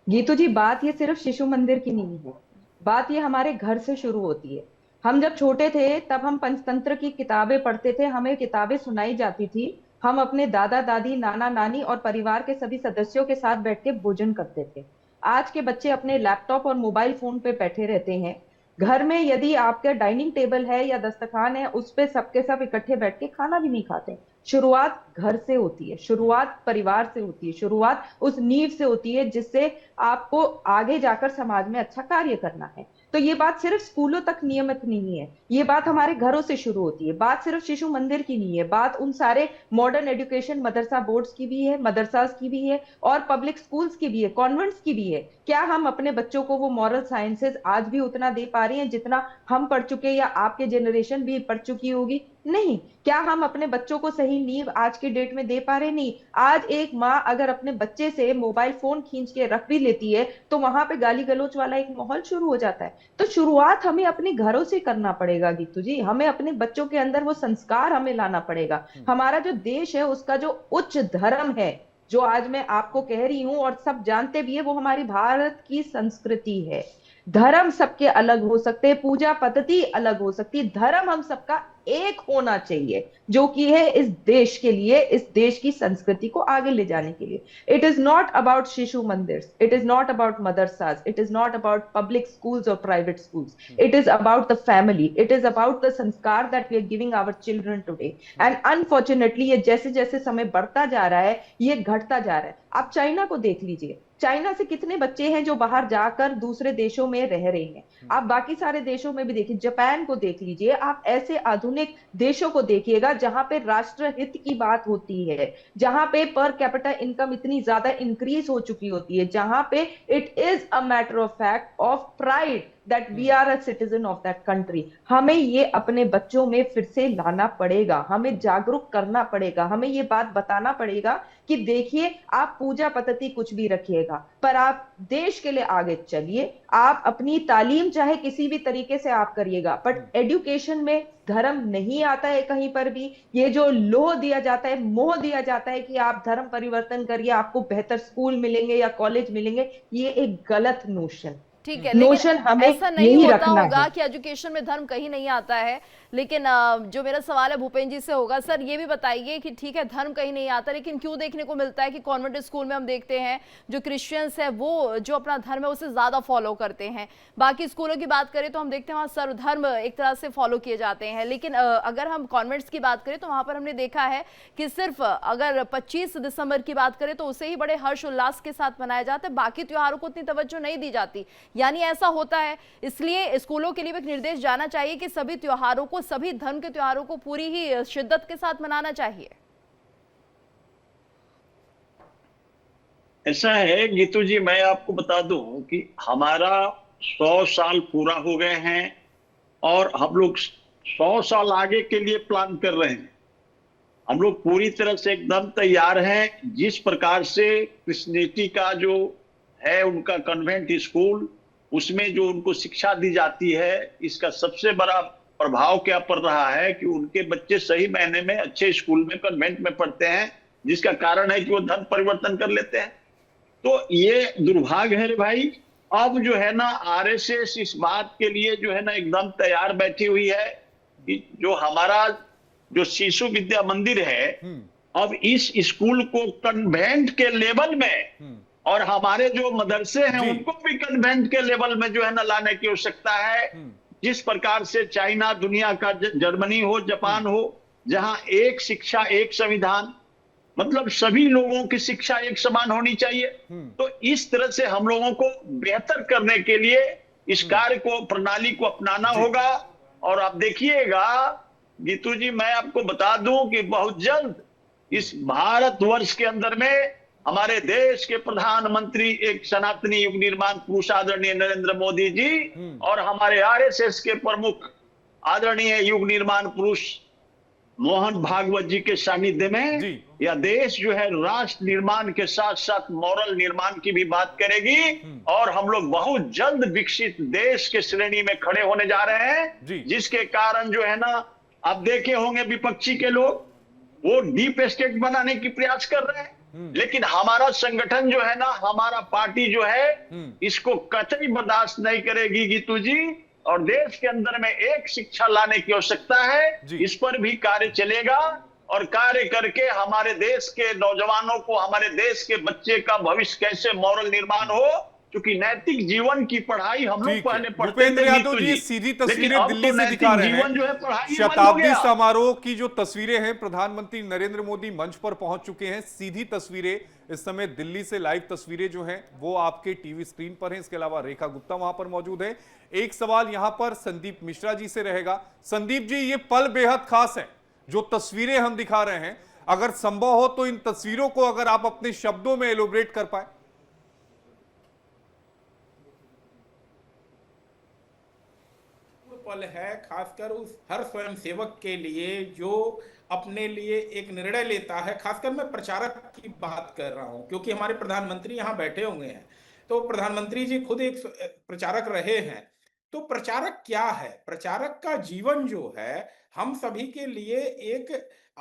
गीतू जी, बात ये सिर्फ शिशु मंदिर की नहीं है, बात ये हमारे घर से शुरू होती है। हम जब छोटे थे तब हम पंचतंत्र की किताबें पढ़ते थे, हमें किताबें सुनाई जाती थी, हम अपने दादा दादी, नाना नानी और परिवार के सभी सदस्यों के साथ बैठ के भोजन करते थे। आज के बच्चे अपने लैपटॉप और मोबाइल फोन पे बैठे रहते हैं। घर में यदि आपका डाइनिंग टेबल है या दस्तरखान है, उस पे सबके सब इकट्ठे बैठ के खाना भी नहीं खाते। शुरुआत घर से होती है, शुरुआत परिवार से होती है, शुरुआत उस नींव से होती है जिससे आपको आगे जाकर समाज में अच्छा कार्य करना है। तो ये बात सिर्फ स्कूलों तक नियमित नहीं है, ये बात हमारे घरों से शुरू होती है। बात सिर्फ शिशु मंदिर की नहीं है, बात उन सारे मॉडर्न एजुकेशन मदरसा बोर्ड्स की भी है, मदरसास की भी है, और पब्लिक स्कूल्स की भी है, कॉन्वेंट्स की भी है। क्या हम अपने बच्चों को वो मॉरल साइंसेस आज भी उतना दे पा रहे हैं जितना हम पढ़ चुके या आपके जनरेशन भी पढ़ चुकी होगी? नहीं। क्या हम अपने बच्चों को सही नींव आज की डेट में दे पा रहे? नहीं। आज एक माँ अगर अपने बच्चे से मोबाइल फोन खींच के रख भी लेती है तो वहां पे गाली गलौज वाला एक माहौल शुरू हो जाता है। तो शुरुआत हमें अपने घरों से करना पड़ेगा गीतू जी, हमें अपने बच्चों के अंदर वो संस्कार हमें लाना पड़ेगा। हमारा जो देश है उसका जो उच्च धर्म है, जो आज मैं आपको कह रही हूं और सब जानते भी है, वो हमारी भारत की संस्कृति है। धर्म सबके अलग हो सकते हैं, पूजा पद्धति अलग हो सकती है, धर्म हम सबका एक होना चाहिए, जो कि है इस देश के लिए, इस देश की संस्कृति को आगे ले जाने के लिए। It is not about Shishu Mandir, it is not about madrasas, it is not about public schools और private schools, it is about the family, it is about the sanskar that we are giving our children today. And unfortunately ये जैसे जैसे समय बढ़ता जा रहा है ये घटता जा रहा है। आप चाइना को देख लीजिए, चाइना से कितने बच्चे हैं जो बाहर जाकर दूसरे देशों में रह रहे हैं। आप बाकी सारे देशों में भी देखिए, जापान को देख लीजिए, आप ऐसे आधुनिक देशों को देखिएगा जहां पे राष्ट्र हित की बात होती है, जहां पे पर कैपिटा इनकम इतनी ज्यादा इंक्रीज हो चुकी होती है, जहां पे it is a matter of fact of pride that we are a citizen of that country। हमें ये अपने बच्चों में फिर से लाना पड़ेगा, हमें जागरूक करना पड़ेगा, हमें ये बात बताना पड़ेगा कि देखिए आप पूजा पद्धति कुछ भी रखिएगा पर आप देश के लिए आगे चलिए। आप अपनी तालीम चाहे किसी भी तरीके से आप करिएगा, बट एजुकेशन में धर्म नहीं आता है कहीं पर भी। ये जो लोह दिया जाता है, मोह दिया जाता है कि आप धर्म परिवर्तन करिए आपको बेहतर स्कूल मिलेंगे या कॉलेज मिलेंगे, ये एक गलत नोशन, ठीक है, नोशन लेकिन हमें ऐसा नहीं यही होता रखना होगा है। कि एजुकेशन में धर्म कहीं नहीं आता है। लेकिन जो मेरा सवाल है भूपेंद्र जी से होगा, सर ये भी बताइए कि ठीक है धर्म कहीं नहीं आता, लेकिन क्यों देखने को मिलता है कि कॉन्वेंट स्कूल में हम देखते हैं जो क्रिश्चियंस है वो जो अपना धर्म है उसे ज्यादा फॉलो करते हैं। बाकी स्कूलों की बात करें तो हम देखते हैं वहाँ सर्वधर्म एक तरह से फॉलो किए जाते हैं। लेकिन अगर हम कॉन्वेंट्स की बात करें तो वहां पर हमने देखा है कि सिर्फ अगर 25 दिसंबर की बात करें तो उसे ही बड़े हर्ष उल्लास के साथ मनाया जाता है, बाकी त्योहारों को उतनी तवज्जो नहीं दी जाती। यानी ऐसा होता है, इसलिए स्कूलों के लिए एक निर्देश जाना चाहिए कि सभी त्योहारों को, सभी धर्म के त्योहारों को पूरी ही शिद्दत के साथ मनाना चाहिए। ऐसा है गीतू जी, मैं आपको बता दूं कि हमारा 100 साल पूरा हो गए हैं और हम लोग 100 साल आगे के लिए प्लान कर रहे हैं। हम लोग पूरी तरह से एकदम तैयार हैं। जिस प्रकार से क्रिश्चियनिटी का जो है उनका कन्वेंट स्कूल, उसमें जो उनको शिक्षा दी जाती है, इसका सबसे बड़ा प्रभाव क्या पड़ रहा है कि उनके बच्चे सही मायने में अच्छे स्कूल में, कन्वेंट में पढ़ते हैं, जिसका कारण है कि वो धर्म परिवर्तन कर लेते हैं। तो ये दुर्भाग्य है रे भाई। अब जो है ना आरएसएस इस बात के लिए जो है ना एकदम तैयार बैठी हुई है कि जो हमारा जो शिशु विद्या मंदिर है, अब इस स्कूल को कन्वेंट के लेवल में और हमारे जो मदरसे हैं उनको भी कन्वेंट के लेवल में जो है ना लाने की आवश्यकता है। जिस प्रकार से चाइना, दुनिया का जर्मनी हो, जापान हो, जहां एक शिक्षा एक संविधान, मतलब सभी लोगों की शिक्षा एक समान होनी चाहिए। तो इस तरह से हम लोगों को बेहतर करने के लिए इस कार्य को, प्रणाली को अपनाना होगा। और आप देखिएगा गीतू जी, मैं आपको बता दूं कि बहुत जल्द इस भारतवर्ष के अंदर में हमारे देश के प्रधानमंत्री एक सनातनी युग निर्माण पुरुष आदरणीय नरेंद्र मोदी जी और हमारे आरएसएस के प्रमुख आदरणीय युग निर्माण पुरुष मोहन भागवत जी के सानिध्य में यह देश जो है राष्ट्र निर्माण के साथ साथ मॉरल निर्माण की भी बात करेगी और हम लोग बहुत जल्द विकसित देश के श्रेणी में खड़े होने जा रहे हैं। जिसके कारण जो है ना आप देखे होंगे विपक्षी के लोग वो डीप स्टेट बनाने की प्रयास कर रहे हैं, लेकिन हमारा संगठन जो है ना, हमारा पार्टी जो है इसको कतई बर्दाश्त नहीं करेगी गीतू जी। और देश के अंदर में एक शिक्षा लाने की आवश्यकता है, इस पर भी कार्य चलेगा और कार्य करके हमारे देश के नौजवानों को, हमारे देश के बच्चे का भविष्य कैसे मॉरल निर्माण हो, क्योंकि नैतिक जीवन की पढ़ाई हम लोग ठीक है। पहले पढ़ते भूपेंद्र थे यादव नीतू जी, सीधी तस्वीरें अब दिल्ली तो से दिखा नैतिक रहे जीवन जो है हैं। पढ़ाई ही बंद हो शताब्दी गया। समारोह की जो तस्वीरें हैं, प्रधानमंत्री नरेंद्र मोदी मंच पर पहुंच चुके हैं। सीधी तस्वीरें इस समय दिल्ली से, लाइव तस्वीरें जो हैं वो आपके टीवी स्क्रीन पर हैं। इसके अलावा रेखा गुप्ता वहां पर मौजूद है। एक सवाल यहां पर संदीप मिश्रा जी से रहेगा। संदीप जी, ये पल बेहद खास है जो तस्वीरें हम दिखा रहे हैं। अगर संभव हो तो इन तस्वीरों को अगर आप अपने शब्दों में एलोबरेट कर पाए। पल है, खासकर उस हर स्वयंसेवक के लिए जो अपने लिए एक निर्णय लेता है। खासकर मैं प्रचारक की बात कर रहा हूं, क्योंकि हमारे प्रधानमंत्री यहां बैठे हुए हैं, तो प्रधानमंत्री जी खुद एक प्रचारक रहे हैं। तो प्रचारक क्या है? प्रचारक का जीवन जो है हम सभी के लिए एक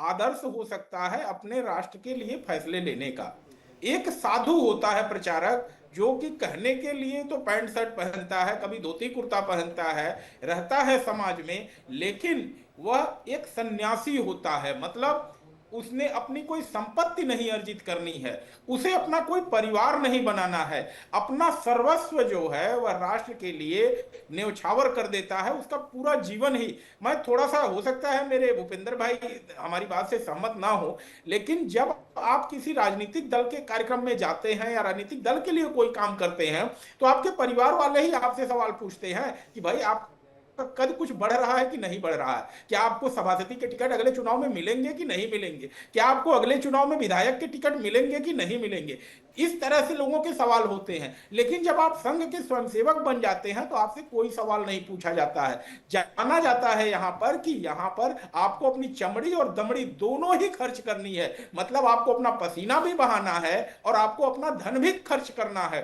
आदर्श हो सकता है अपने राष्ट्र के लिए फैसले लेने का। एक साधु होता है प्रचारक, जो कि कहने के लिए तो पैंट शर्ट पहनता है, कभी धोती कुर्ता पहनता है, रहता है समाज में, लेकिन वह एक सन्यासी होता है। मतलब उसने अपनी कोई संपत्ति नहीं अर्जित करनी है, उसे अपना कोई परिवार नहीं बनाना है, अपना सर्वस्व जो है वह राष्ट्र के लिए न्यौछावर कर देता है। उसका पूरा जीवन ही, मैं थोड़ा सा, हो सकता है मेरे भूपेंद्र भाई हमारी बात से सहमत ना हो, लेकिन जब आप किसी राजनीतिक दल के कार्यक्रम में जाते हैं या राजनीतिक दल के लिए कोई काम करते हैं, तो आपके परिवार वाले ही आपसे सवाल पूछते हैं कि भाई आप कद कुछ बढ़ रहा है कि नहीं बढ़ रहा है, क्या आपको सभापति के टिकट अगले चुनाव में मिलेंगे कि नहीं मिलेंगे, क्या आपको अगले चुनाव में विधायक के टिकट मिलेंगे कि नहीं मिलेंगे। इस तरह से लोगों के सवाल होते हैं। लेकिन जब आप संघ के स्वयंसेवक बन जाते हैं तो आपसे कोई सवाल नहीं पूछा जाता है। जाना जाता है यहां पर कि यहां पर आपको अपनी चमड़ी और दमड़ी दोनों ही खर्च करनी है। मतलब आपको अपना पसीना भी बहाना है और आपको अपना धन भी खर्च करना है।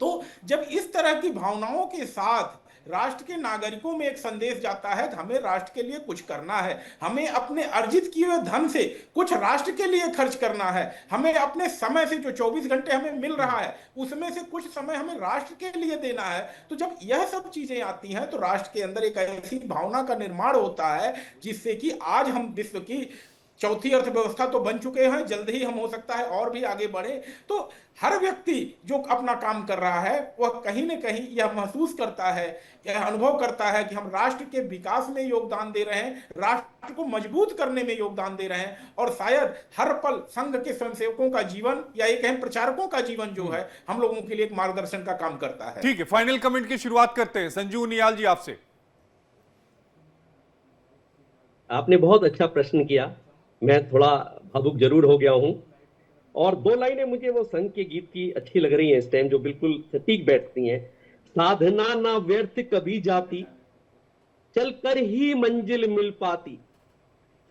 तो जब इस तरह की भावनाओं के साथ राष्ट्र के नागरिकों में एक संदेश जाता है कि हमें राष्ट्र के लिए कुछ करना है, हमें अपने अर्जित किए हुए धन से कुछ राष्ट्र के लिए खर्च करना है, हमें अपने समय से जो 24 घंटे हमें मिल रहा है उसमें से कुछ समय हमें राष्ट्र के लिए देना है। तो जब यह सब चीजें आती हैं तो राष्ट्र के अंदर एक ऐसी भावना का निर्माण होता है जिससे कि आज हम विश्व की चौथी अर्थव्यवस्था तो बन चुके हैं, जल्द ही हम हो सकता है और भी आगे बढ़े। तो हर व्यक्ति जो अपना काम कर रहा है वह कहीं न कहीं यह महसूस करता है, यह अनुभव करता है कि हम राष्ट्र के विकास में योगदान दे रहे हैं, राष्ट्र को मजबूत करने में योगदान दे रहे हैं। और शायद हर पल संघ के स्वयंसेवकों का जीवन या एक अहम प्रचारकों का जीवन जो है हम लोगों के लिए एक मार्गदर्शन का काम करता है। ठीक है, फाइनल कमेंट की शुरुआत करते हैं। संजू नियाल जी, आपसे। आपने बहुत अच्छा प्रश्न किया। मैं थोड़ा भावुक जरूर हो गया हूं, और 2 लाइनें मुझे वो संघ के गीत की अच्छी लग रही हैं इस टाइम, जो बिल्कुल सटीक बैठती हैं। साधना ना व्यर्थ कभी जाती, चलकर ही मंजिल मिल पाती,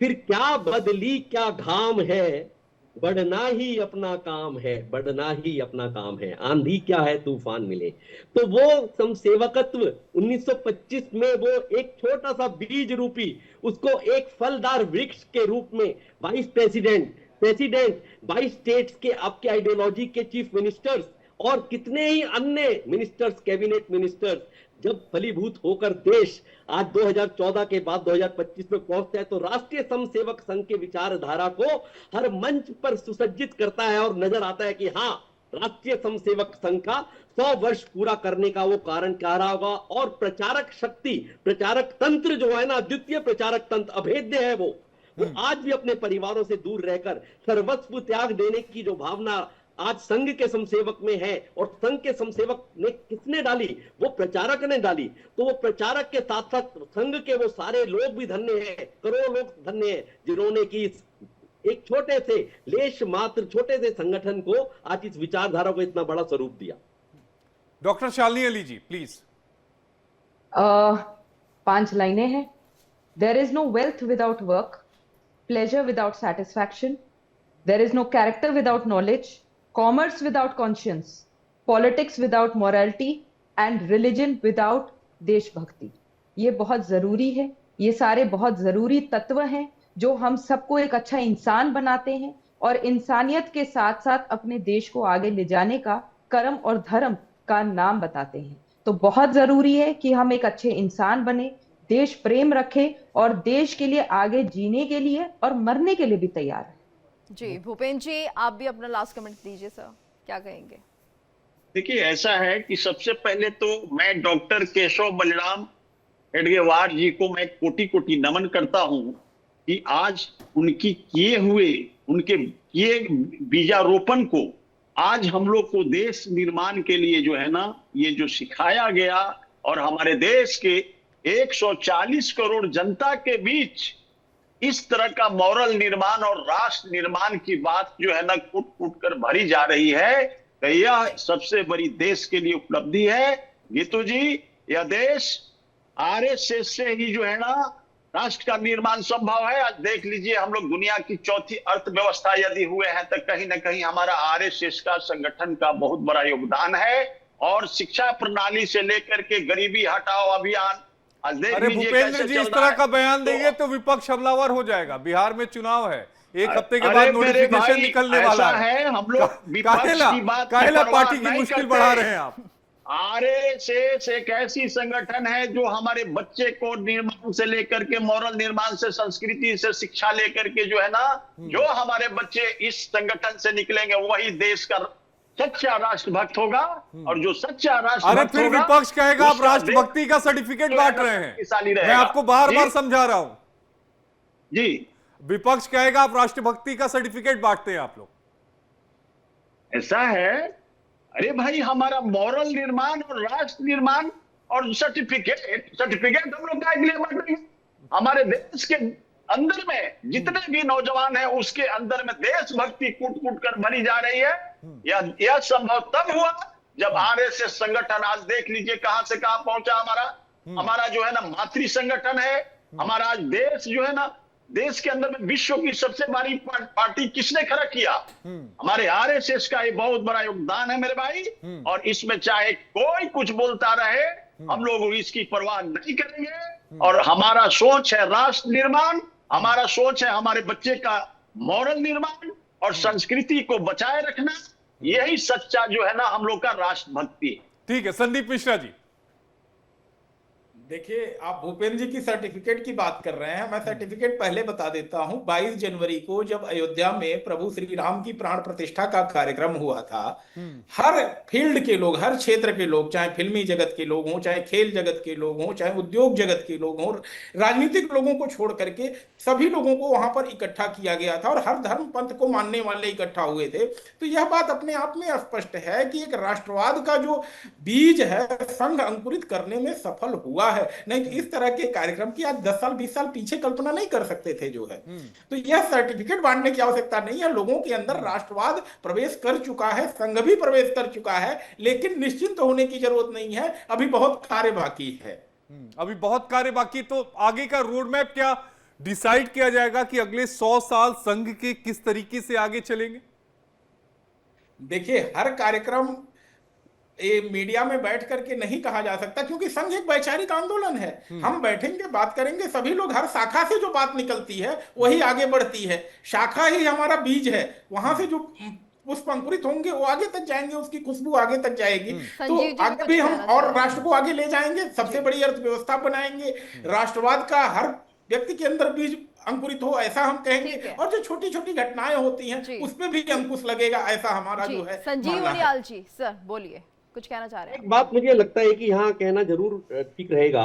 फिर क्या बदली क्या घाम है, बढ़ना ही अपना काम है, बढ़ना ही अपना काम है, आंधी क्या है तूफान मिले। तो वो समसेवकत्व 1925 में वो एक छोटा सा बीज रूपी, उसको एक फलदार वृक्ष के रूप में 22 प्रेसिडेंट 22 स्टेट्स के आपके आइडियोलॉजी के चीफ मिनिस्टर्स और कितने ही अन्य मिनिस्टर्स, कैबिनेट मिनिस्टर्स जब फलीभूत होकर देश आज 2014 के बाद 2025 में पहुंचता है, तो राष्ट्रीय समसेवक संघ के विचारधारा को हर मंच पर सुसज्जित करता है और नजर आता है कि हाँ, राष्ट्रीय समसेवक संघ का 100 वर्ष पूरा करने का वो कारण क्या रहा होगा। और प्रचारक शक्ति, प्रचारक तंत्र जो है ना, द्वितीय प्रचारक तंत्र अभेद्य है। वो आज भी अपने परिवारों से दूर रहकर सर्वस्व त्याग देने की जो भावना आज संघ के समसेवक में है, और संघ के समसेवक ने किसने डाली? वो प्रचारक ने डाली। तो वो प्रचारक के साथ साथ संघ के वो सारे लोग भी धन्य हैं, करोड़ों लोग धन्य हैं, जिन्होंने की एक छोटे से लेश मात्र छोटे से संगठन को आज इस विचारधारा को इतना बड़ा स्वरूप दिया। Doctor Shalini Ali ji, please. 5 लाइनें हैं। There is no wealth without work, pleasure without satisfaction, there is no character without knowledge, commerce without conscience, politics without morality and religion without देशभक्ति। ये बहुत जरूरी है। ये सारे बहुत जरूरी तत्व हैं जो हम सबको एक अच्छा इंसान बनाते हैं और इंसानियत के साथ साथ अपने देश को आगे ले जाने का कर्म और धर्म का नाम बताते हैं। तो बहुत जरूरी है कि हम एक अच्छे इंसान बने, देश प्रेम रखे और देश के लिए आगे जीने के लिए और मरने के लिए भी तैयार है। जी भूपेंद्र जी, आप भी अपना लास्ट कमेंट दीजिए सर, क्या कहेंगे? देखिए, ऐसा है कि सबसे पहले तो मैं डॉक्टर केशव बलिराम हेडगेवार जी को मैं कोटि कोटि नमन करता हूं कि आज उनके किए बीजारोपण को आज हम लोग को देश निर्माण के लिए जो है ना, ये जो सिखाया गया और हमारे देश के 140 करोड़ जनता के बीच इस तरह का मॉरल निर्माण और राष्ट्र निर्माण की बात जो है ना कूट कूट कर भरी जा रही है, तो यह सबसे बड़ी देश के लिए उपलब्धि है। गीतू जी, यह देश आरएसएस से ही जो है ना राष्ट्र का निर्माण संभव है। आज देख लीजिए, हम लोग दुनिया की चौथी अर्थव्यवस्था यदि हुए हैं तो कहीं ना कहीं हमारा आरएसएस का संगठन का बहुत बड़ा योगदान है। और शिक्षा प्रणाली से लेकर के गरीबी हटाओ अभियान, आज देख अरे लीजिए भूपेंद्र कैसे जी, चल इस रहा तरह है। का बयान देंगे तो विपक्ष हमलावर हो जाएगा। बिहार में चुनाव है, एक हफ्ते के बाद अरे मेरे नोटिफिकेशन भाई, निकलने ऐसा वाला है। हम लोग विपक्ष की बात की काहेला परवाह पार्टी की नहीं मुश्किल करते। बढ़ा रहे हैं आप। आरएसएस एक ऐसी संगठन है जो हमारे बच्चे को निर्माण से लेकर के मॉरल निर्माण से, संस्कृति से, शिक्षा लेकर के जो है ना, जो हमारे बच्चे इस संगठन से निकलेंगे वही देश का सच्चा राष्ट्रभक्त होगा। और जो सच्चा अरे राष्ट्रभक्त फिर होगा, विपक्ष कहेगा आप उसका राष्ट्रभक्ति का सर्टिफिकेट देश बांट रहे हैं। शक्तिशाली मैं रहेगा। आपको बार बार जी? समझा रहा हूं, जी, विपक्ष कहेगा आप राष्ट्रभक्ति का सर्टिफिकेट बांटते हैं आप लोग। ऐसा है। अरे भाई, हमारा मॉरल निर्माण और राष्ट्र निर्माण और सर्टिफिकेट हम लोग क्या लिए बांटेंगे? हमारे देश के अंदर में जितने भी नौजवान हैं उसके अंदर में देशभक्ति कूट कूट कर भरी जा रही है। यह संभव तब हुआ जब आरएसएस संगठन, आज देख लीजिए कहां से कहां पहुंचा हमारा जो है ना मातृ संगठन है। हमारा आज देश जो है ना, देश के अंदर में विश्व की सबसे बड़ी पार्टी किसने खड़ा किया? हमारे आरएसएस का ये बहुत बड़ा योगदान है मेरे भाई। और इसमें चाहे कोई कुछ बोलता रहे, हम लोग इसकी परवाह नहीं करेंगे। और हमारा सोच है राष्ट्र निर्माण, हमारा सोच है हमारे बच्चे का मॉरल निर्माण और संस्कृति को बचाए रखना। यही सच्चा जो है ना हम लोग का राष्ट्रभक्ति है। ठीक है, संदीप मिश्रा जी। देखिए, आप भूपेंद्र जी की सर्टिफिकेट की बात कर रहे हैं, मैं सर्टिफिकेट पहले बता देता हूं। 22 जनवरी को जब अयोध्या में प्रभु श्री राम की प्राण प्रतिष्ठा का कार्यक्रम हुआ था, हर फील्ड के लोग, हर क्षेत्र के लोग, चाहे फिल्मी जगत के लोग हों, चाहे खेल जगत के लोग हों, चाहे उद्योग जगत के लोग हों, राजनीतिक लोगों को छोड़ करके सभी लोगों को वहां पर इकट्ठा किया गया था और हर धर्म पंथ को मानने वाले इकट्ठा हुए थे। तो यह बात अपने आप में स्पष्ट है कि एक राष्ट्रवाद का जो बीज है संघ अंकुरित करने में सफल हुआ है। नहीं तो इस तरह के कार्यक्रम की आज 10 साल 20 साल पीछे कल्पना नहीं कर सकते थे जो है। तो यह सर्टिफिकेट बांटने की आवश्यकता नहीं है। लोगों के अंदर राष्ट्रवाद प्रवेश कर चुका है, संघ भी प्रवेश कर चुका है, लेकिन निश्चिंत होने की जरूरत नहीं है। अभी बहुत कार्य बाकी है। अभी बहुत कार्य बाकी। तो आगे का रोड मैप क्या डिसाइड किया जाएगा कि अगले 100 साल संघ के किस तरीके से आगे चलेंगे? देखिए, हर कार्यक्रम ये मीडिया में बैठ करके नहीं कहा जा सकता, क्योंकि संघ एक वैचारिक आंदोलन है। हम बैठेंगे, बात करेंगे, सभी लोग, हर शाखा से जो बात निकलती है वही आगे बढ़ती है। शाखा ही हमारा बीज है, वहां से जो पुष्प अंकुरित होंगे वो आगे तक जाएंगे, उसकी खुशबू आगे तक जाएगी। तो आगे भी हम और राष्ट्र को आगे ले जाएंगे, सबसे बड़ी अर्थव्यवस्था बनाएंगे। राष्ट्रवाद का हर व्यक्ति के अंदर बीज अंकुरित हो, ऐसा हम कहेंगे। और जो छोटी छोटी घटनाएं होती हैं उस पर भी अंकुश लगेगा, ऐसा हमारा जो है। संजीव उनियाल जी, सर बोलिए, कुछ कहना चाह रहे हैं? एक बात मुझे लगता है कि यहाँ कहना जरूर ठीक रहेगा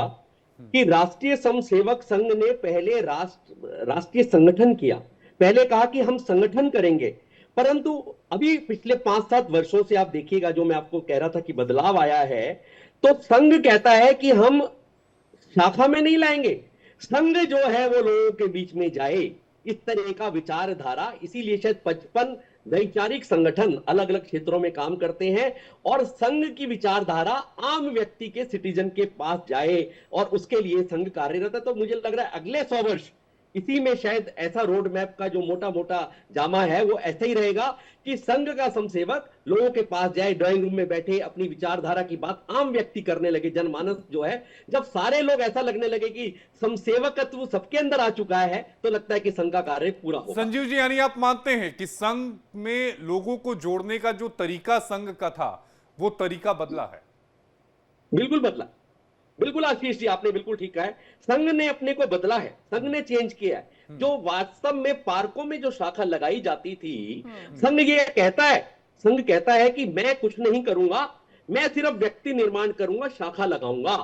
कि राष्ट्रीय स्वयंसेवक संघ ने पहले राष्ट्रीय संगठन किया, पहले कहा कि हम संगठन करेंगे, परंतु अभी पिछले 5-7 वर्षों से आप देखिएगा, जो मैं आपको कह रहा था कि बदलाव आया है, तो संघ कहता है कि हम शाखा में नहीं लाएंगे, संघ जो है वो लोगों के बीच में जाए, इस तरह का विचारधारा। इसीलिए शायद 55 वैचारिक संगठन अलग अलग क्षेत्रों में काम करते हैं और संघ की विचारधारा आम व्यक्ति के, सिटीजन के पास जाए और उसके लिए संघ कार्यरत है। तो मुझे लग रहा है अगले 100 वर्ष इसी में शायद ऐसा रोड मैप का जो मोटा मोटा जामा है वो ऐसा ही रहेगा कि संघ का समसेवक लोगों के पास जाए, ड्राइंग रूम में बैठे, अपनी विचारधारा की बात आम व्यक्ति करने लगे, जनमानस जो है। जब सारे लोग ऐसा लगने लगे कि समसेवकत्व सबके अंदर आ चुका है, तो लगता है कि संघ का कार्य पूरा होगा। संजीव जी, यानी आप मानते हैं कि संघ में लोगों को जोड़ने का जो तरीका संघ का था वो तरीका बदला है? बिल्कुल बदला, बिल्कुल आशीष जी, आपने बिल्कुल ठीक कहा है। संघ ने अपने को बदला है, संघ ने चेंज किया है। जो वास्तव में पार्कों में जो शाखा लगाई जाती थी, संघ ये कहता है, संघ कहता है कि मैं कुछ नहीं करूंगा, मैं सिर्फ व्यक्ति निर्माण करूंगा, शाखा लगाऊंगा।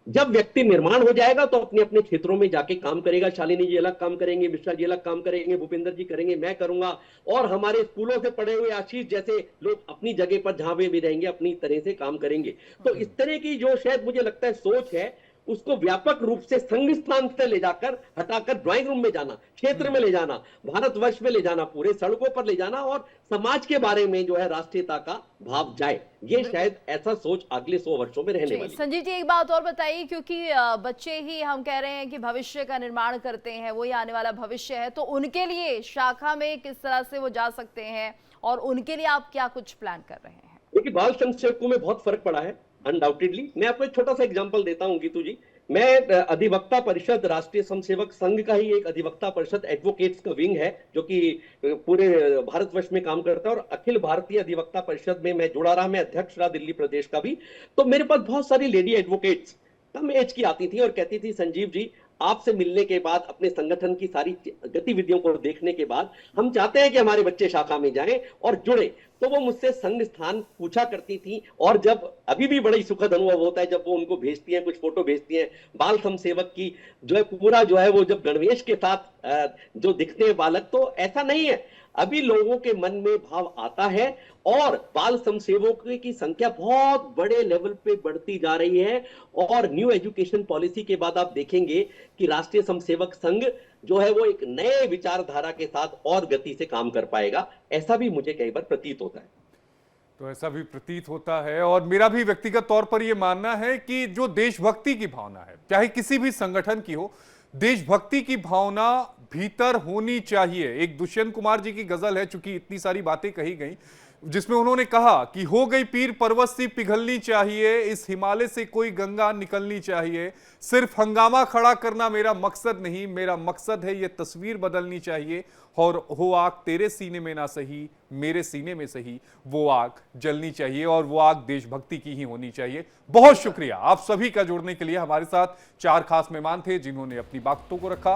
जब व्यक्ति निर्माण हो जाएगा तो अपने अपने क्षेत्रों में जाके काम करेगा। शालिनी जी अलग काम करेंगे, मिश्रा जी अलग काम करेंगे, भूपेंद्र जी करेंगे, मैं करूंगा, और हमारे स्कूलों से पढ़े हुए आशीष जैसे लोग अपनी जगह पर जहां भी रहेंगे अपनी तरह से काम करेंगे। तो इस तरह की जो शायद मुझे लगता है सोच है, उसको व्यापक रूप से संघ स्थान से ले जाकर हटाकर ड्राइंग रूम में जाना, क्षेत्र में ले जाना, भारतवर्ष में ले जाना, पूरे सड़कों पर ले जाना, और समाज के बारे में जो है राष्ट्रीयता का भाव जाए, ये शायद ऐसा सोच अगले 100 वर्षों में रहने वाली। संजीव जी एक बात और बताइए, क्योंकि बच्चे ही हम कह रहे हैं कि भविष्य का निर्माण करते हैं, वही आने वाला भविष्य है, तो उनके लिए शाखा में किस तरह से वो जा सकते हैं और उनके लिए आप क्या कुछ प्लान कर रहे हैं? देखिए, बाल संघ सेवकों में बहुत फर्क पड़ा है अनडाउटेडली। मैं आपको एक छोटा सा एग्जांपल देता हूं गीतू जी। मैं अधिवक्ता परिषद, राष्ट्रीय स्वयंसेवक संघ का ही एक अधिवक्ता परिषद एडवोकेट्स का विंग है जो कि पूरे भारतवर्ष में काम करता है, और अखिल भारतीय अधिवक्ता परिषद में मैं जुड़ा रहा, मैं अध्यक्ष रहा दिल्ली प्रदेश का भी। तो मेरे पास बहुत सारी लेडी एडवोकेट्स कम एज की आती थी और कहती थी, संजीव जी आपसे मिलने के बाद, अपने संगठन की सारी गतिविधियों को देखने के बाद, हम चाहते हैं कि हमारे बच्चे शाखा में जाएं और जुड़े। तो वो मुझसे संघ स्थान पूछा करती थी, और जब अभी भी बड़ी सुखद अनुभव होता है जब वो उनको भेजती हैं, कुछ फोटो भेजती हैं बाल समसेवक की, जो है पूरा जो है वो जब गणवेश के साथ जो दिखते हैं बालक, तो ऐसा नहीं है। अभी लोगों के मन में भाव आता है और बाल समसेवकों की संख्या बहुत बड़े लेवल पे बढ़ती जा रही है। और न्यू एजुकेशन पॉलिसी के बाद आप देखेंगे कि राष्ट्रीय समसेवक संघ जो है वो एक नए विचारधारा के साथ और गति से काम कर पाएगा, ऐसा भी मुझे कई बार प्रतीत होता है। तो ऐसा भी प्रतीत होता है, और मेरा भी व्यक्तिगत तौर पर यह मानना है कि जो देशभक्ति की भावना है, चाहे किसी भी संगठन की हो, देशभक्ति की भावना भीतर होनी चाहिए। एक दुष्यंत कुमार जी की गजल है, चूंकि इतनी सारी बातें कही गई, जिसमें उन्होंने कहा कि हो गई पीर पर्वत सी पिघलनी चाहिए, इस हिमालय से कोई गंगा निकलनी चाहिए, सिर्फ हंगामा खड़ा करना मेरा मकसद नहीं, मेरा मकसद है ये तस्वीर बदलनी चाहिए, और हो आग तेरे सीने में ना सही मेरे सीने में सही, वो आग जलनी चाहिए, और वो आग देशभक्ति की ही होनी चाहिए। बहुत शुक्रिया आप सभी का जुड़ने के लिए। हमारे साथ 4 खास मेहमान थे जिन्होंने अपनी बातों को रखा।